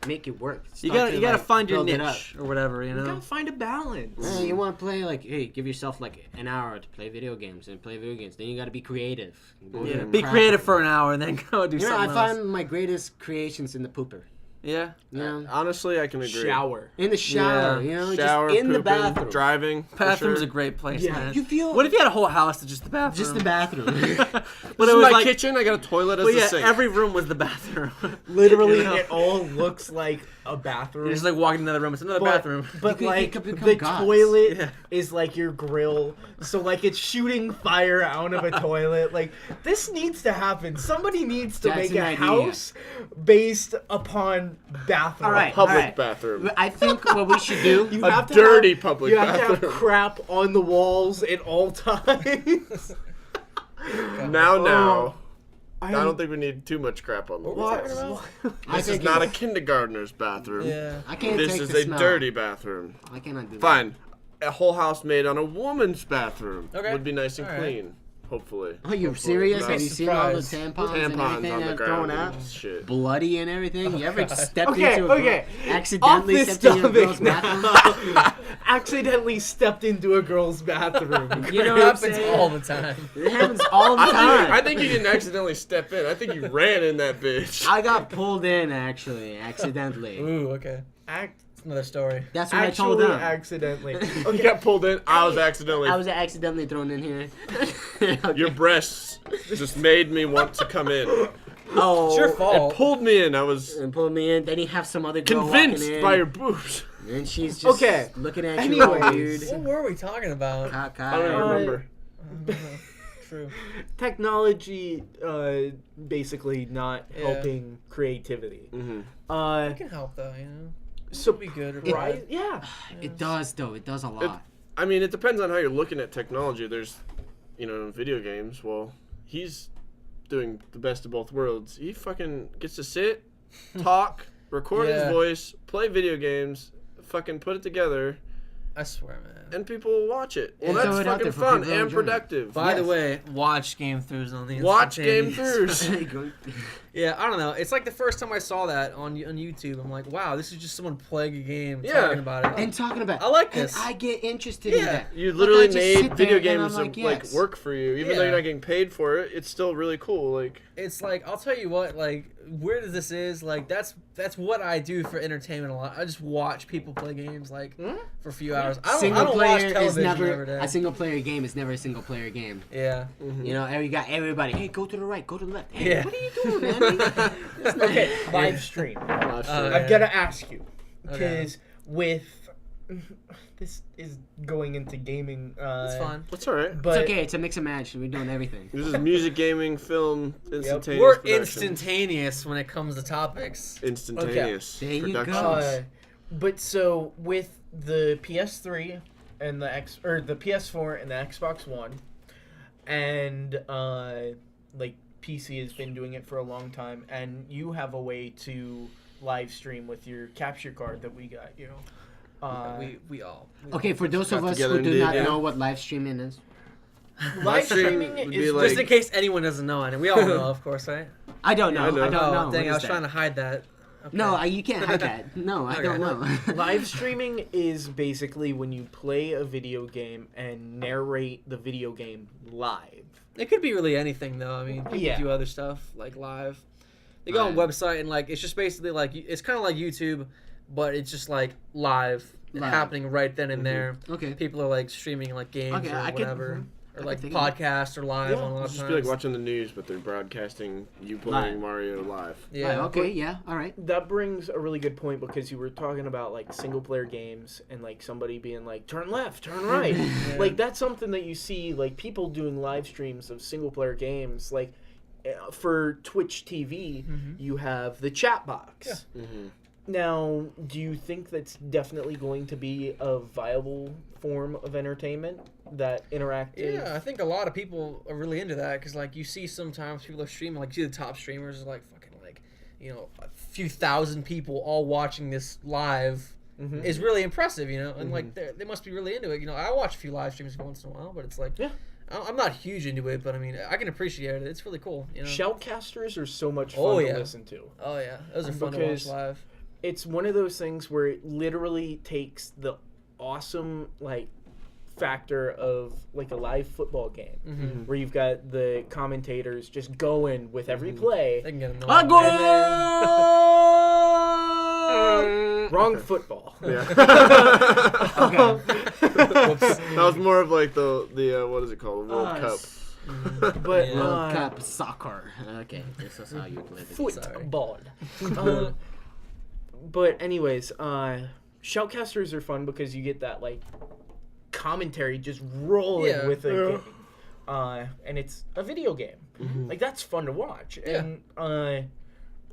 Make it work. You Start gotta to, gotta like, find your build it up. niche or whatever, you You know. gotta find a balance. Yeah, you want to play like, hey, give yourself like an hour to play video games and play video games. Then you got to be creative. Go Yeah, and be craft creative it. for an hour and then go do You know, I something else. find my greatest creations in the pooper. Yeah. You know, Honestly, I can agree. Shower. in the shower. Yeah. You know, Shower, just in the pooping, bathroom. driving. for Bathroom's sure. a great place, Yeah. man. You feel What if you had a whole house to just the bathroom? just the bathroom. But This it is was my like, kitchen. I got a toilet as but the yeah, sink. every room was the bathroom. Literally, You know? it all looks like a bathroom. You're just like walking into another room. It's another bathroom. But You like could become the gods. toilet Yeah. is like your grill, so like it's shooting fire out of a toilet. Like this needs to happen. Somebody needs to That's make an a idea. house based upon bathroom. All right. Public bathroom. I think what we should do. You A have to dirty have, public You have to have bathroom. crap on the walls at all times. Now. I I don't think we need too much crap on the walls. I This is think not a it's- kindergartner's bathroom. Yeah. I can't This take is the a smell. dirty bathroom. I cannot do that. Fine. A whole house made on a woman's bathroom Okay. would be nice and All right. clean. Hopefully. Oh, you Hopefully. serious? No. Have you seen all the Surprise. tampons and Tampons everything on the that's thrown ground out? and shit. Bloody and everything? You ever stepped Okay, into a girl, okay. accidentally Off this stepped into a girl's topic bathroom? now. Accidentally stepped into a girl's bathroom. You know It what I'm happens saying? all the time. It happens all the time. I think you didn't accidentally step in. I think you ran in that bitch. I got pulled in actually, accidentally. Ooh, okay. Act- It's another story. That's what I told Actually, them. accidentally. You got pulled in. I was accidentally. I was accidentally thrown in here. Okay. Your breasts just made me want to come in. Oh, It's your It fault. pulled me in. I was and pulled me in. Then you have some other girl convinced walking in, by your boobs. and she's just Okay. looking at you all Anyways. What weird. were we talking about? I don't even remember. True. Technology, basically not Yeah. helping creativity. Mm-hmm. It can help though, you know. So Be good or right? bad. Yeah. It does though. It does a lot. I mean, it depends on how you're looking at technology. There's, video games. Well, he's doing the best of both worlds. He fucking gets to sit, talk, record his Yeah. voice, play video games, fucking put it together, I swear, man. and people will watch it. Well, And throw that's it out fucking there for fun people to and enjoy it. productive. By the Yes. way, watch game throughs on the Watch game Instantaneous. throughs. Yeah, I don't know. It's like the first time I saw that on YouTube. I'm like, wow, this is just someone playing a game, Yeah. talking about it. And talking about, I like and this. I get interested in Yeah. that. You Like, literally I just made sit there video and I'm games like, to like yes. work for you, even though Yeah. you're not getting paid for it. It's still really cool. Like, It's like, I'll tell you what, like, weird as this is, like, that's what I do for entertainment a lot. I just watch people play games, like, for a few hours. I Single don't player watch is television never every day. a single player game is never a single player game. Yeah. You know, you got everybody. Hey, go to the right, go to the left. Hey, Yeah. what are you doing, man? It's not- Okay, live stream. last Uh, year. I've got to ask you Okay. because with this is going into gaming. It's fun. That's all right. But It's okay. It's a mix and match. We're doing everything. This is music, gaming, film, instantaneous. We're production. instantaneous when it comes to topics. Instantaneous There you go. productions. but so with the PS3 and the the PS4 and the Xbox One, and like PC has been doing it for a long time, and you have a way to live stream with your capture card that we got you. We all. Okay, for those of Got us together who and do did, not yeah. know what live streaming is, Live streaming streaming would is be like- Just in case anyone doesn't know, and we all know, of course, right? I don't know. I know. I don't Oh, know. dang, What I was is that? trying to hide that. Okay. No, you can't hide that. No, I don't know. Live streaming is basically when you play a video game and narrate the video game live. It could be really anything though. I mean, people Yeah. do other stuff like live. They go on a website and like it's just basically like it's kind of like YouTube, but it's just like live. Happening right then and there. Okay. People are like streaming like games Okay, or I could- whatever, or I like could think of podcasts or live on a lot of It's times. just be like watching the news, but they're broadcasting you playing Live. Mario live. Yeah. Okay, yeah, all right. That brings a really good point because you were talking about like single player games and like somebody being like turn left, turn right. Like that's something that you see like people doing live streams of single player games. Like for Twitch TV, you have the chat box. Yeah. Mm-hmm. Now, do you think that's definitely going to be a viable form of entertainment? That interactive. Yeah, I think a lot of people are really into that because like you see sometimes people are streaming like you see the top streamers is like fucking like a few thousand people all watching this live. Is really impressive, and like they must be really into it. I watch a few live streams once in a while, but it's like I'm not huge into it, but I mean I can appreciate it. It's really cool. Shoutcasters are so much fun to listen to. Oh yeah, those are fun to watch live. It's one of those things where it literally takes the awesome like factor of like a live football game where you've got the commentators just going with every play. They can get annoying. Wrong football. Yeah. Whoops. That was more of like the what is it called? The World Cup. But World Cup soccer. Okay, this is how you play it. football. But anyways, shoutcasters are fun because you get that like commentary just rolling with a game. And it's a video game. Like that's fun to watch. Yeah. And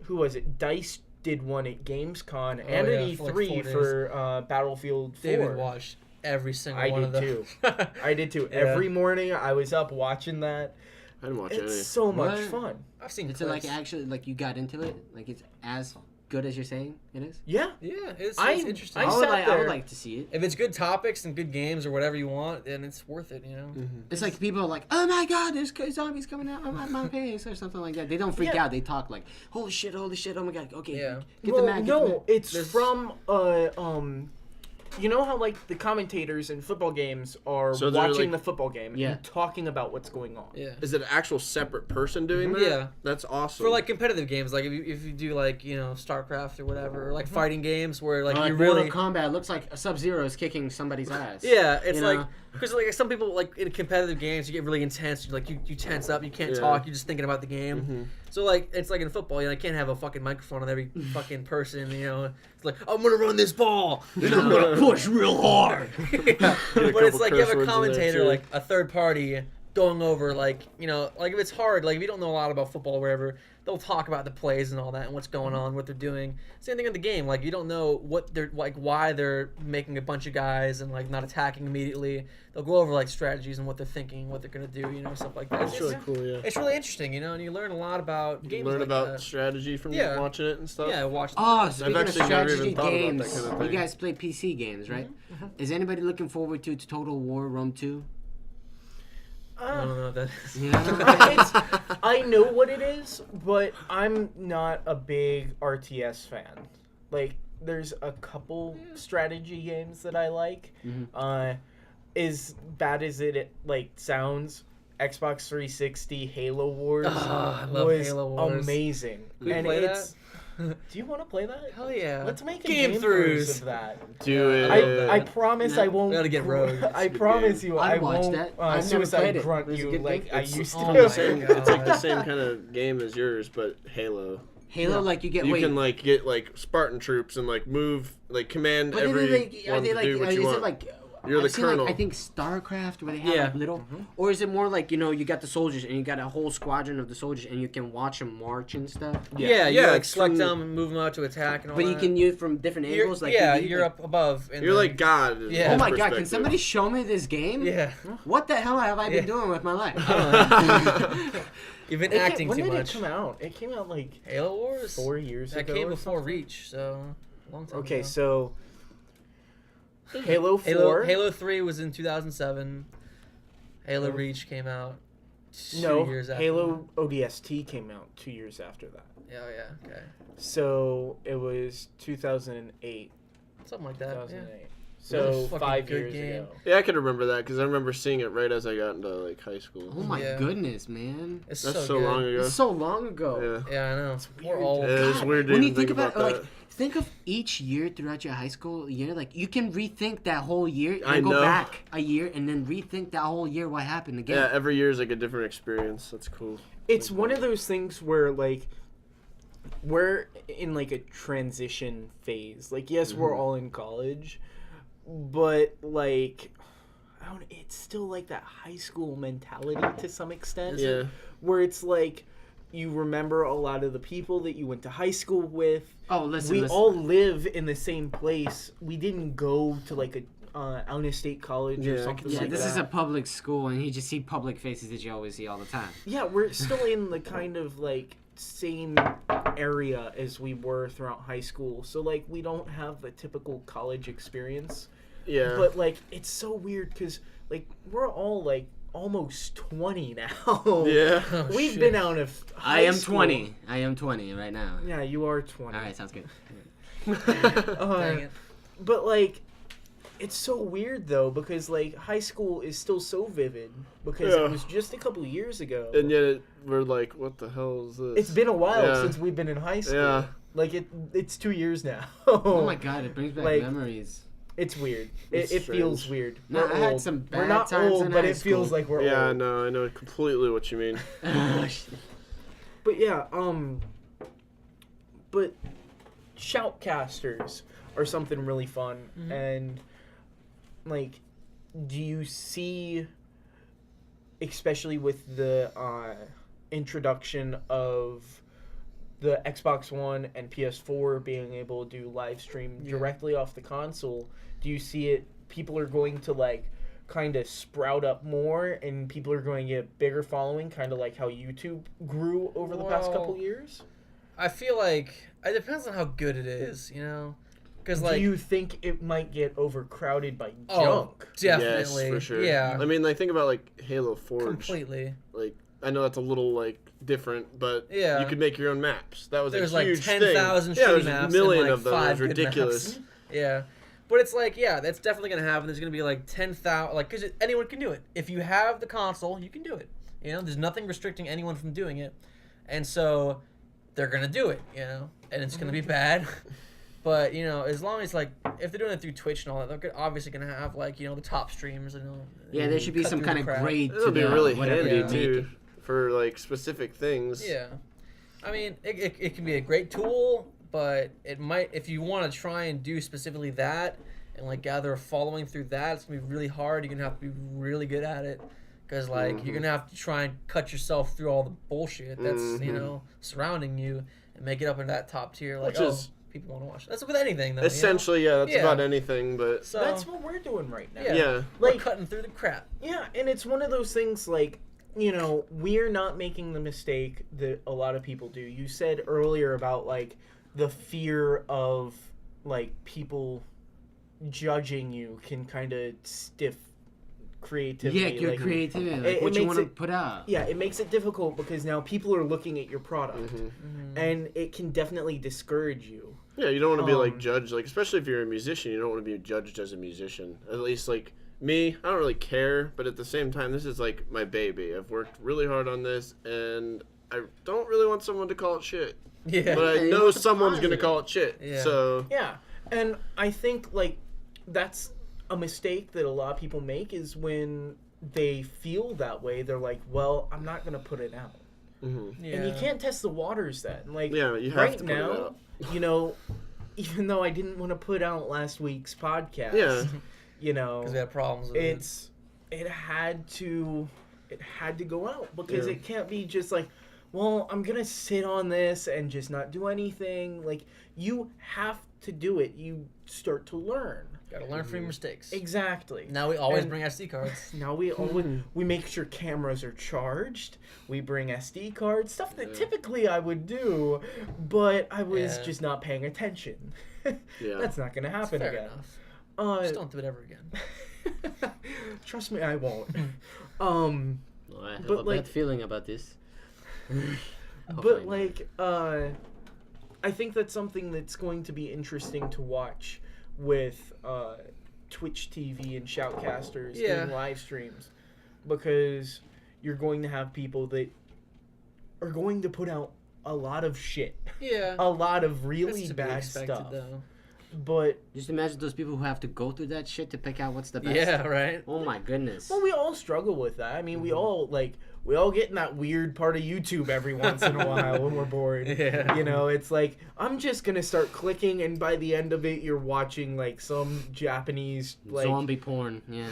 who was it? Dice did one at Gamescom and at for like 4 E3 days. for Battlefield 4. David watched every single one of I them. did too. I did too. Yeah. Every morning I was up watching that. I didn't watch It's any. so much What? fun. I've seen It's like clips. actually like you got into it? Like it's as good as you're saying it is? Yeah. Yeah, it's I- interesting. I I sat would there. like to see it. If it's good topics and good games or whatever you want, then it's worth it, It's like people are like, oh my god, there's zombies coming out on my face or something like that. They don't freak Yeah. out. They talk like, holy shit, oh my god. Okay, Yeah. get the mag. Get the mag. No, it's There's- from you know how like the commentators in football games are So they're, watching like- the football game Yeah. and talking about what's going on. Yeah. Is it an actual separate person doing that? Yeah. That's awesome. For like competitive games, like if you do like StarCraft or whatever, or like fighting games where like Or like you Mortal really Kombat looks like a Sub-Zero is kicking somebody's ass. yeah, it's You like know? because like some people like in competitive games you get really intense, you tense up, you can't Yeah. talk, you're just thinking about the game. So like it's like in football, I can't have a fucking microphone on every fucking person, It's like I'm gonna run this ball, I'm gonna push real hard. Yeah. But it's couple like you curse have a words in there, commentator, too. like a third party, going over like like if it's hard, like if you don't know a lot about football or whatever, they'll talk about the plays and all that and what's going on, what they're doing. Same thing in the game, like you don't know what they're like, why they're making a bunch of guys and like not attacking immediately. They'll go over like strategies and what they're thinking, what they're gonna do, stuff like that. That's really cool. Yeah. It's really interesting, and you learn a lot about games. Learn like about that. strategy from Yeah. watching it and stuff. Yeah, watch. Oh, speaking of actually never strategy even thought about that games, kind of you thing. guys play PC games, right? Is anybody looking forward to Total War Rome 2? I don't know what that is. Yeah. I know what it is, but I'm not a big RTS fan. Like, there's a couple strategy games that I like. As bad as it like sounds, Xbox 360 Halo Wars I love was Halo Wars. amazing. Can we and play it's do you want to play that? Hell yeah. Let's make a Game game throughs. of that. Do it. I promise I won't. We gotta get rogue. I It's a good promise game. you I'd I watch won't that. I've never suicide played it. grunt Is it a you good like game? I It's used oh to. my the same. God. It's like the same kind of game as yours, but Halo. Halo, like you get You wait. can like get like Spartan troops and like move, like command But every are one they to like? do what Is you it want. like? You're the I've seen, colonel. Like, I think StarCraft, where they have Yeah. like little, or is it more like you got the soldiers and you got a whole squadron of the soldiers and you can watch them march and stuff. Yeah, you Yeah, like it's select from- them and move them out to attack and all But that. you can use from different You're, angles. Like yeah, you, you're like, up above. And You're then- like God. in Yeah. Oh his my god! Can perspective. somebody show me this game? Yeah. What the hell have I been Yeah. doing with my life? You've been It ca- acting when too did much. it come out? It came out like Halo Wars? 4 years That ago. came or before something. Reach, so a long time Okay, ago. so Halo 4. Halo 3 was in 2007. Halo Reach came out No, years after Halo ODST came out 2 years after that. that. Oh yeah, okay, So it was 2008. something like that. Yeah. 2008. That was a So fucking 5 good years game. ago. Yeah, I can remember that because I remember seeing it right as I got into like high school. Oh my Yeah. goodness, man. It's That's so good. long ago. It's so long ago. Yeah. Yeah, I know. We're weird. old. Yeah, it's God, weird to when even you think about about that. like think of each year throughout your high school year, like you can rethink that whole year and I go know. back a year and then rethink that whole year what happened again. Yeah, every year is like a different experience. That's cool. It's one of those things where like we're in like a transition phase. Like yes, we're all in college, but like I don't. It's still like that high school mentality to some extent. Yeah. Where it's like you remember a lot of the people that you went to high school with. Oh, listen, We listen. all live in the same place. We didn't go to like a out of state college or Yeah, I something can yeah, like this that. is a public school, and you just see public faces that you always see all the time. Yeah, we're still in the kind of like same area as we were throughout high school. So like we don't have the typical college experience. Yeah. But like it's so weird because like we're all like almost 20 now. Yeah. Oh, We've shit. been out of I high am school. 20. I am 20 right now. Yeah, you are 20. All right, sounds good. Dang it. But like it's so weird though because like high school is still so vivid because Yeah. it was just a couple of years ago. And yet we're like, what the hell is this? It's been a while Yeah. since we've been in high school. Yeah. Like it's 2 years now. Oh my god, it brings back Like, memories. It's weird. It's It feels strange. weird. No, We're I had old. some We're bad not times old, in but high it feels school. like we're Yeah, old. no, I know completely what you mean. But yeah, but shoutcasters are something really fun, and like, do you see, especially with the introduction of the Xbox One and PS4 being able to do live stream directly off the console, do you see it? People are going to like kind of sprout up more, and people are going to get a bigger following, kind of like how YouTube grew over the past couple years. I feel like it depends on how good it is, you know. Because like, do you think it might get overcrowded by oh, junk? definitely, Yes, for sure. yeah, I mean, like, think about, like, Halo Forge. completely. Like, I know that's a little, like, different, but Yeah. you could make your own maps. That was There's a like huge 10,000 thing. Yeah, shitty there's maps a million and like of them. It 5 was good ridiculous. maps. Yeah, but it's like, yeah, that's definitely gonna happen. There's gonna be like 10,000, like, because anyone can do it. If you have the console, you can do it. You know, there's nothing restricting anyone from doing it, and so they're gonna do it. You know, and it's gonna be bad. But, you know, as long as, like, if they're doing it through Twitch and all that, they're obviously going to have, like, you know, the top streamers. You know, Yeah, there should be cut some through kind the of crap. grade to It'll be the, really whatever handy, they too, make. for, like, specific things. Yeah. I mean, it can be a great tool, but it might, if you want to try and do specifically that and, like, gather a following through that, it's going to be really hard. You're going to have to be really good at it. Because, like, you're going to have to try and cut yourself through all the bullshit that's, you know, surrounding you and make it up into that top tier. Like, Which is people want to watch. That's with anything, though. Essentially, yeah, that's Yeah. about anything, but... So, That's what we're doing right now. yeah. Yeah. We're Like- cutting through the crap. Yeah, and it's one of those things like, you know, we're not making the mistake that a lot of people do. You said earlier about like the fear of like people judging you can kind of stiff creativity. Yeah, your like, creativity, like it what you makes want to it- put out. Yeah, it makes it difficult because now people are looking at your product, Mm-hmm. and it can definitely discourage you. Yeah, you don't want to be, like, Um, judged, like, especially if you're a musician, you don't want to be judged as a musician. At least, like, me, I don't really care, but at the same time, this is, like, my baby. I've worked really hard on this, and I don't really want someone to call it shit. Yeah. But I you know want the someone's going to positive. call it shit. Yeah. So, Yeah, and I think like that's a mistake that a lot of people make is when they feel that way. They're like, "Well, I'm not gonna put it out," mhm. Yeah. and you can't test the waters. Then, like, Yeah, you have right to put it now, out. you know, even though I didn't want to put out last week's podcast, Yeah. you know, Because we had problems with it had to go out because Yeah. it can't be just like, well, I'm gonna sit on this and just not do anything. Like, you have to do it. You start to learn. Gotta learn from your mistakes. Exactly. Now we always And- bring SD cards. Now we always, we make sure cameras are charged. We bring SD cards, stuff that typically I would do, but I was Yeah. just not paying attention. Yeah. That's not gonna happen Fair again. enough. Just don't do it ever again. Trust me, I won't. Well, I have But, a like- bad feeling about this. But like, I think that's something that's going to be interesting to watch with Twitch TV and shoutcasters Yeah. doing live streams, because you're going to have people that are going to put out a lot of shit, Yeah. a lot of That's really to be bad expected, stuff. though. But Just imagine those people who have to go through that shit to pick out what's the best. Yeah, right. Oh my goodness. well, we all struggle with that. I mean, we all get in that weird part of YouTube every once in a while when we're bored. Yeah. You know, it's like, I'm just gonna start clicking, and by the end of it, you're watching like some Japanese like. Zombie porn. Yeah.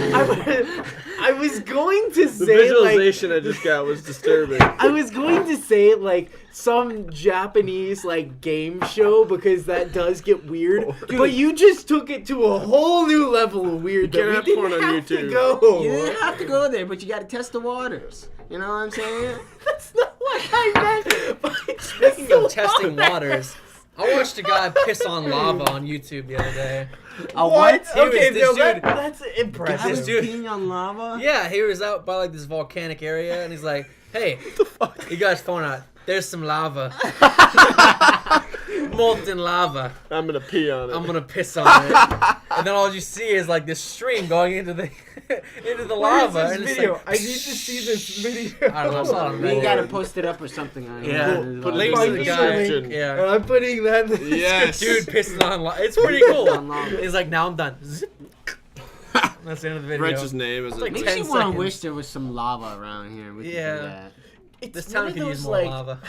I was going to The say like. visualization I just got was disturbing. I was going to say like some Japanese like game show, because that does get weird. But you just took it to a whole new level of weird. You That can't we have porn didn't on have to YouTube. go. You didn't have to go there, but you got to test the waters. You know what I'm saying? That's not what I meant. by Speaking test of the testing waters. waters, I watched a guy piss on lava on YouTube the other day. A What? He was Okay, this no, dude- that's impressive. I was dude- peeing on lava. Yeah, he was out by like this volcanic area, and he's like, "Hey, you guys phone out. There's some lava, molten lava. I'm gonna pee on it. I'm gonna piss on it." And then all you see is like this stream going into the into the Where is lava. this and it's video? like, I need to see this video. I don't know, it's not on We Reddit. gotta post it up or something. On Yeah, it. Put links it to in the the guy. description. Yeah, And I'm putting that in the Yes. dude pissing on lava. It's pretty cool. On lava. He's like, "Now I'm done." Zip. That's the end of the video. Wrench's name is like it? Makes 10 you want to seconds. wish there was some lava around here. We could Yeah. do that. It's This one town of could use those, more like, lava.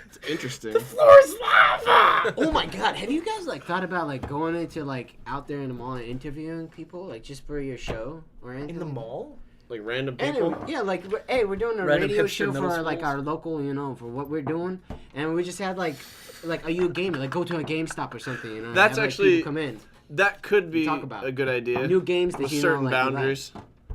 It's interesting. Floor's lava. Oh my god, have you guys like thought about like going into like out there in the mall and interviewing people like just for your show or anything? In the like that? mall? Like random And people. yeah, like hey, we're doing a Random radio hipster show for middle like schools. our local, you know, for what we're doing, and we just had like, are you a gamer? Like go to a GameStop or something, you know? That's have, like, actually- people come in. That could be Talk about a good idea. New games that With you certain know, like, you like. boundaries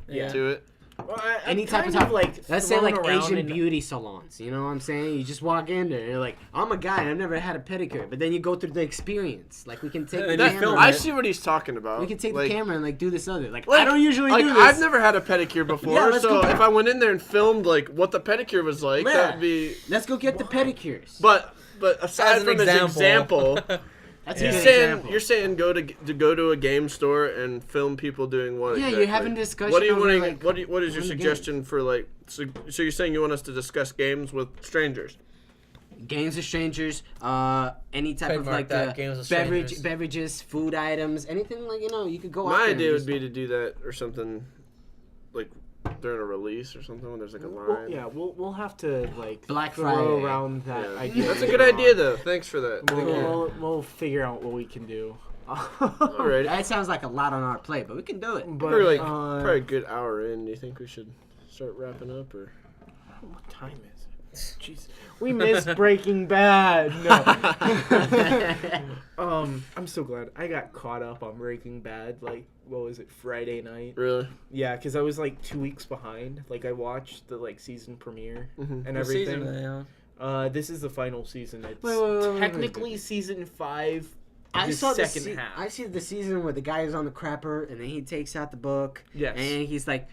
Yeah. to it. Well, Any I'm type of kind top, like let's say like thrown around Asian in- beauty salons. You know what I'm saying? You just walk in there, and you're like, I'm a guy, I've never had a pedicure, but then you go through the experience. Like we can take the And you camera. film I it. see what he's talking about. We can take Like- the camera and like do this other. Like Like, I don't usually like, do this. I've never had a pedicure before, Yeah, let's so go- if I went in there and filmed like what the pedicure was like, Yeah. that'd be. Let's go get the pedicures. But aside As an from his example, That's Yeah. a you're good saying example. you're saying go to a game store and film people doing what? Yeah, exactly? you're having discussion What do you over, wanting? like, What is your one game. suggestion for like? So you're saying you want us to discuss games with strangers? Games with strangers, any type Trademark of like that, games with strangers. beverages, food items, anything like you could go out My there idea and would just- be to do that or something, like during a release or something when there's like a line. Well, yeah, we'll have to like Black throw Friday. around that Yeah. idea. That's a good idea though. Thanks for that. We'll, Thank you. we'll figure out what we can do. Alrighty. That sounds like a lot on our plate, but we can do it. But We're like probably a good hour in. Do you think we should start wrapping up or? what time is it? Jeez, we missed Breaking Bad. No. I'm so glad I got caught up on Breaking Bad. Like, what was it, Friday night? Really? Yeah, because I was like 2 weeks behind. Like, I watched the like season premiere and What everything. season are they on? This is the final season. It's Wait. technically season 5. I the saw the second half. I see the season where the guy is on the crapper and then he takes out the book. Yes. And he's like,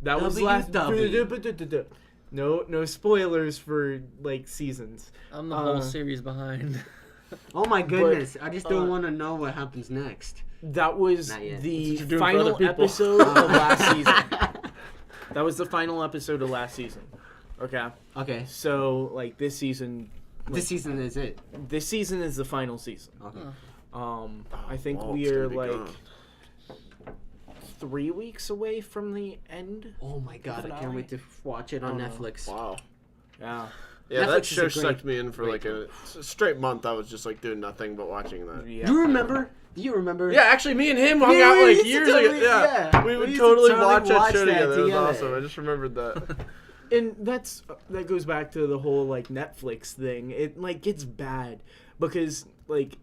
That was WW. last. No spoilers for like seasons. I'm the whole series behind. oh my goodness, I just don't uh, want to know what happens next. That was Not yet. the you're doing for final other people. episode of last season. That was the final episode of last season. Okay. Okay, So like this season this season is it. is the final season. Okay. I think Walt's we are gonna be like gone. 3 weeks away from the end. Oh my god, I Finale? can't wait to watch it on Oh, no. Netflix. Wow. Yeah. Yeah, Netflix that is a show great- sucked me in for great like a straight month. I was just like doing nothing but watching that. Yeah. You remember? Do you remember? Yeah, actually, me and him hung Yeah, out we like used to years ago. totally- yeah. We We would used to totally totally watch that watch show that together. It was together. awesome. I just remembered that. And that goes back to the whole like Netflix thing. It like gets bad because like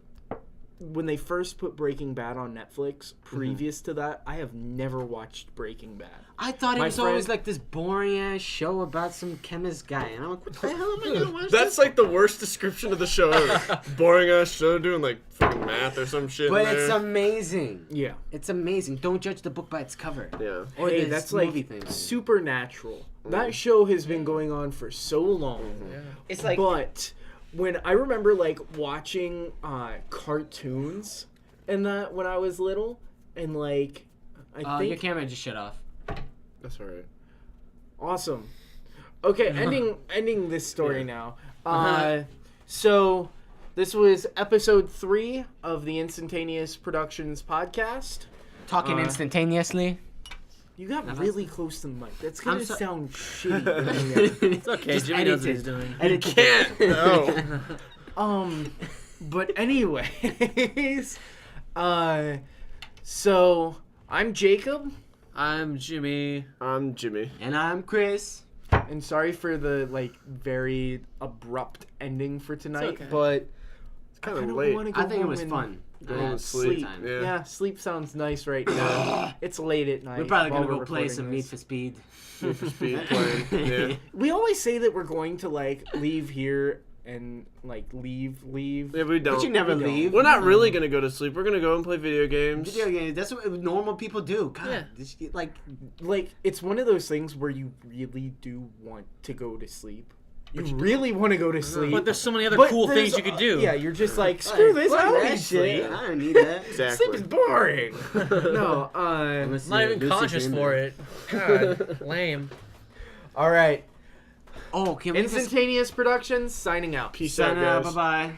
when they first put Breaking Bad on Netflix, previous to that, I have never watched Breaking Bad. I thought it My was always friend- like this boring ass show about some chemist guy, and I'm like, what the hell am I gonna watch? That's like the worst description of the show ever. Boring ass show doing like fucking math or some shit. But in it's there. amazing. Yeah. It's amazing. Don't judge the book by its cover. Yeah. Or Hey, this that's movie like thing. Supernatural. That show has been going on for so long. It's like But when I remember like watching cartoons and that when I was little, and like I your think camera just shut off. That's alright. awesome. Okay, ending this story now. Uh-huh. So this was episode 3 of the Instantaneous Productions podcast. Talking instantaneously. You got really close to the mic. That's gonna I'm so- sound shitty. It's okay. Just Jimmy knows edit what he's it. doing. Edit Can't. No. But anyways, so I'm Jacob, I'm Jimmy. I'm Jimmy. And I'm Kris. and sorry for the like very abrupt ending for tonight, okay. but It's kind I of don't late. wanna go I think it home was and fun. Go I home had and sleep. time. Yeah. sleep sounds nice right now. It's late at night. We're probably while gonna we're go play recording some this. Need for Speed. Need for Speed playing. Yeah. We always say that we're going to like leave here and like leave. Yeah, we don't. But you never We don't. leave. We're not really gonna go to sleep. We're gonna go and play video games. Video games. That's what normal people do. God, Yeah. this shit, like Like it's one of those things where you really do want to go to sleep. You really want to go to sleep. But there's so many other But cool there's, things you could do. Yeah, you're just like, screw this, I don't need sleep. I don't need that. Exactly. Sleep is boring. No, I'm not even conscious for it. God, lame. all right. Oh, can we just Instantaneous Productions signing out. Peace out, sign out? guys. Bye bye.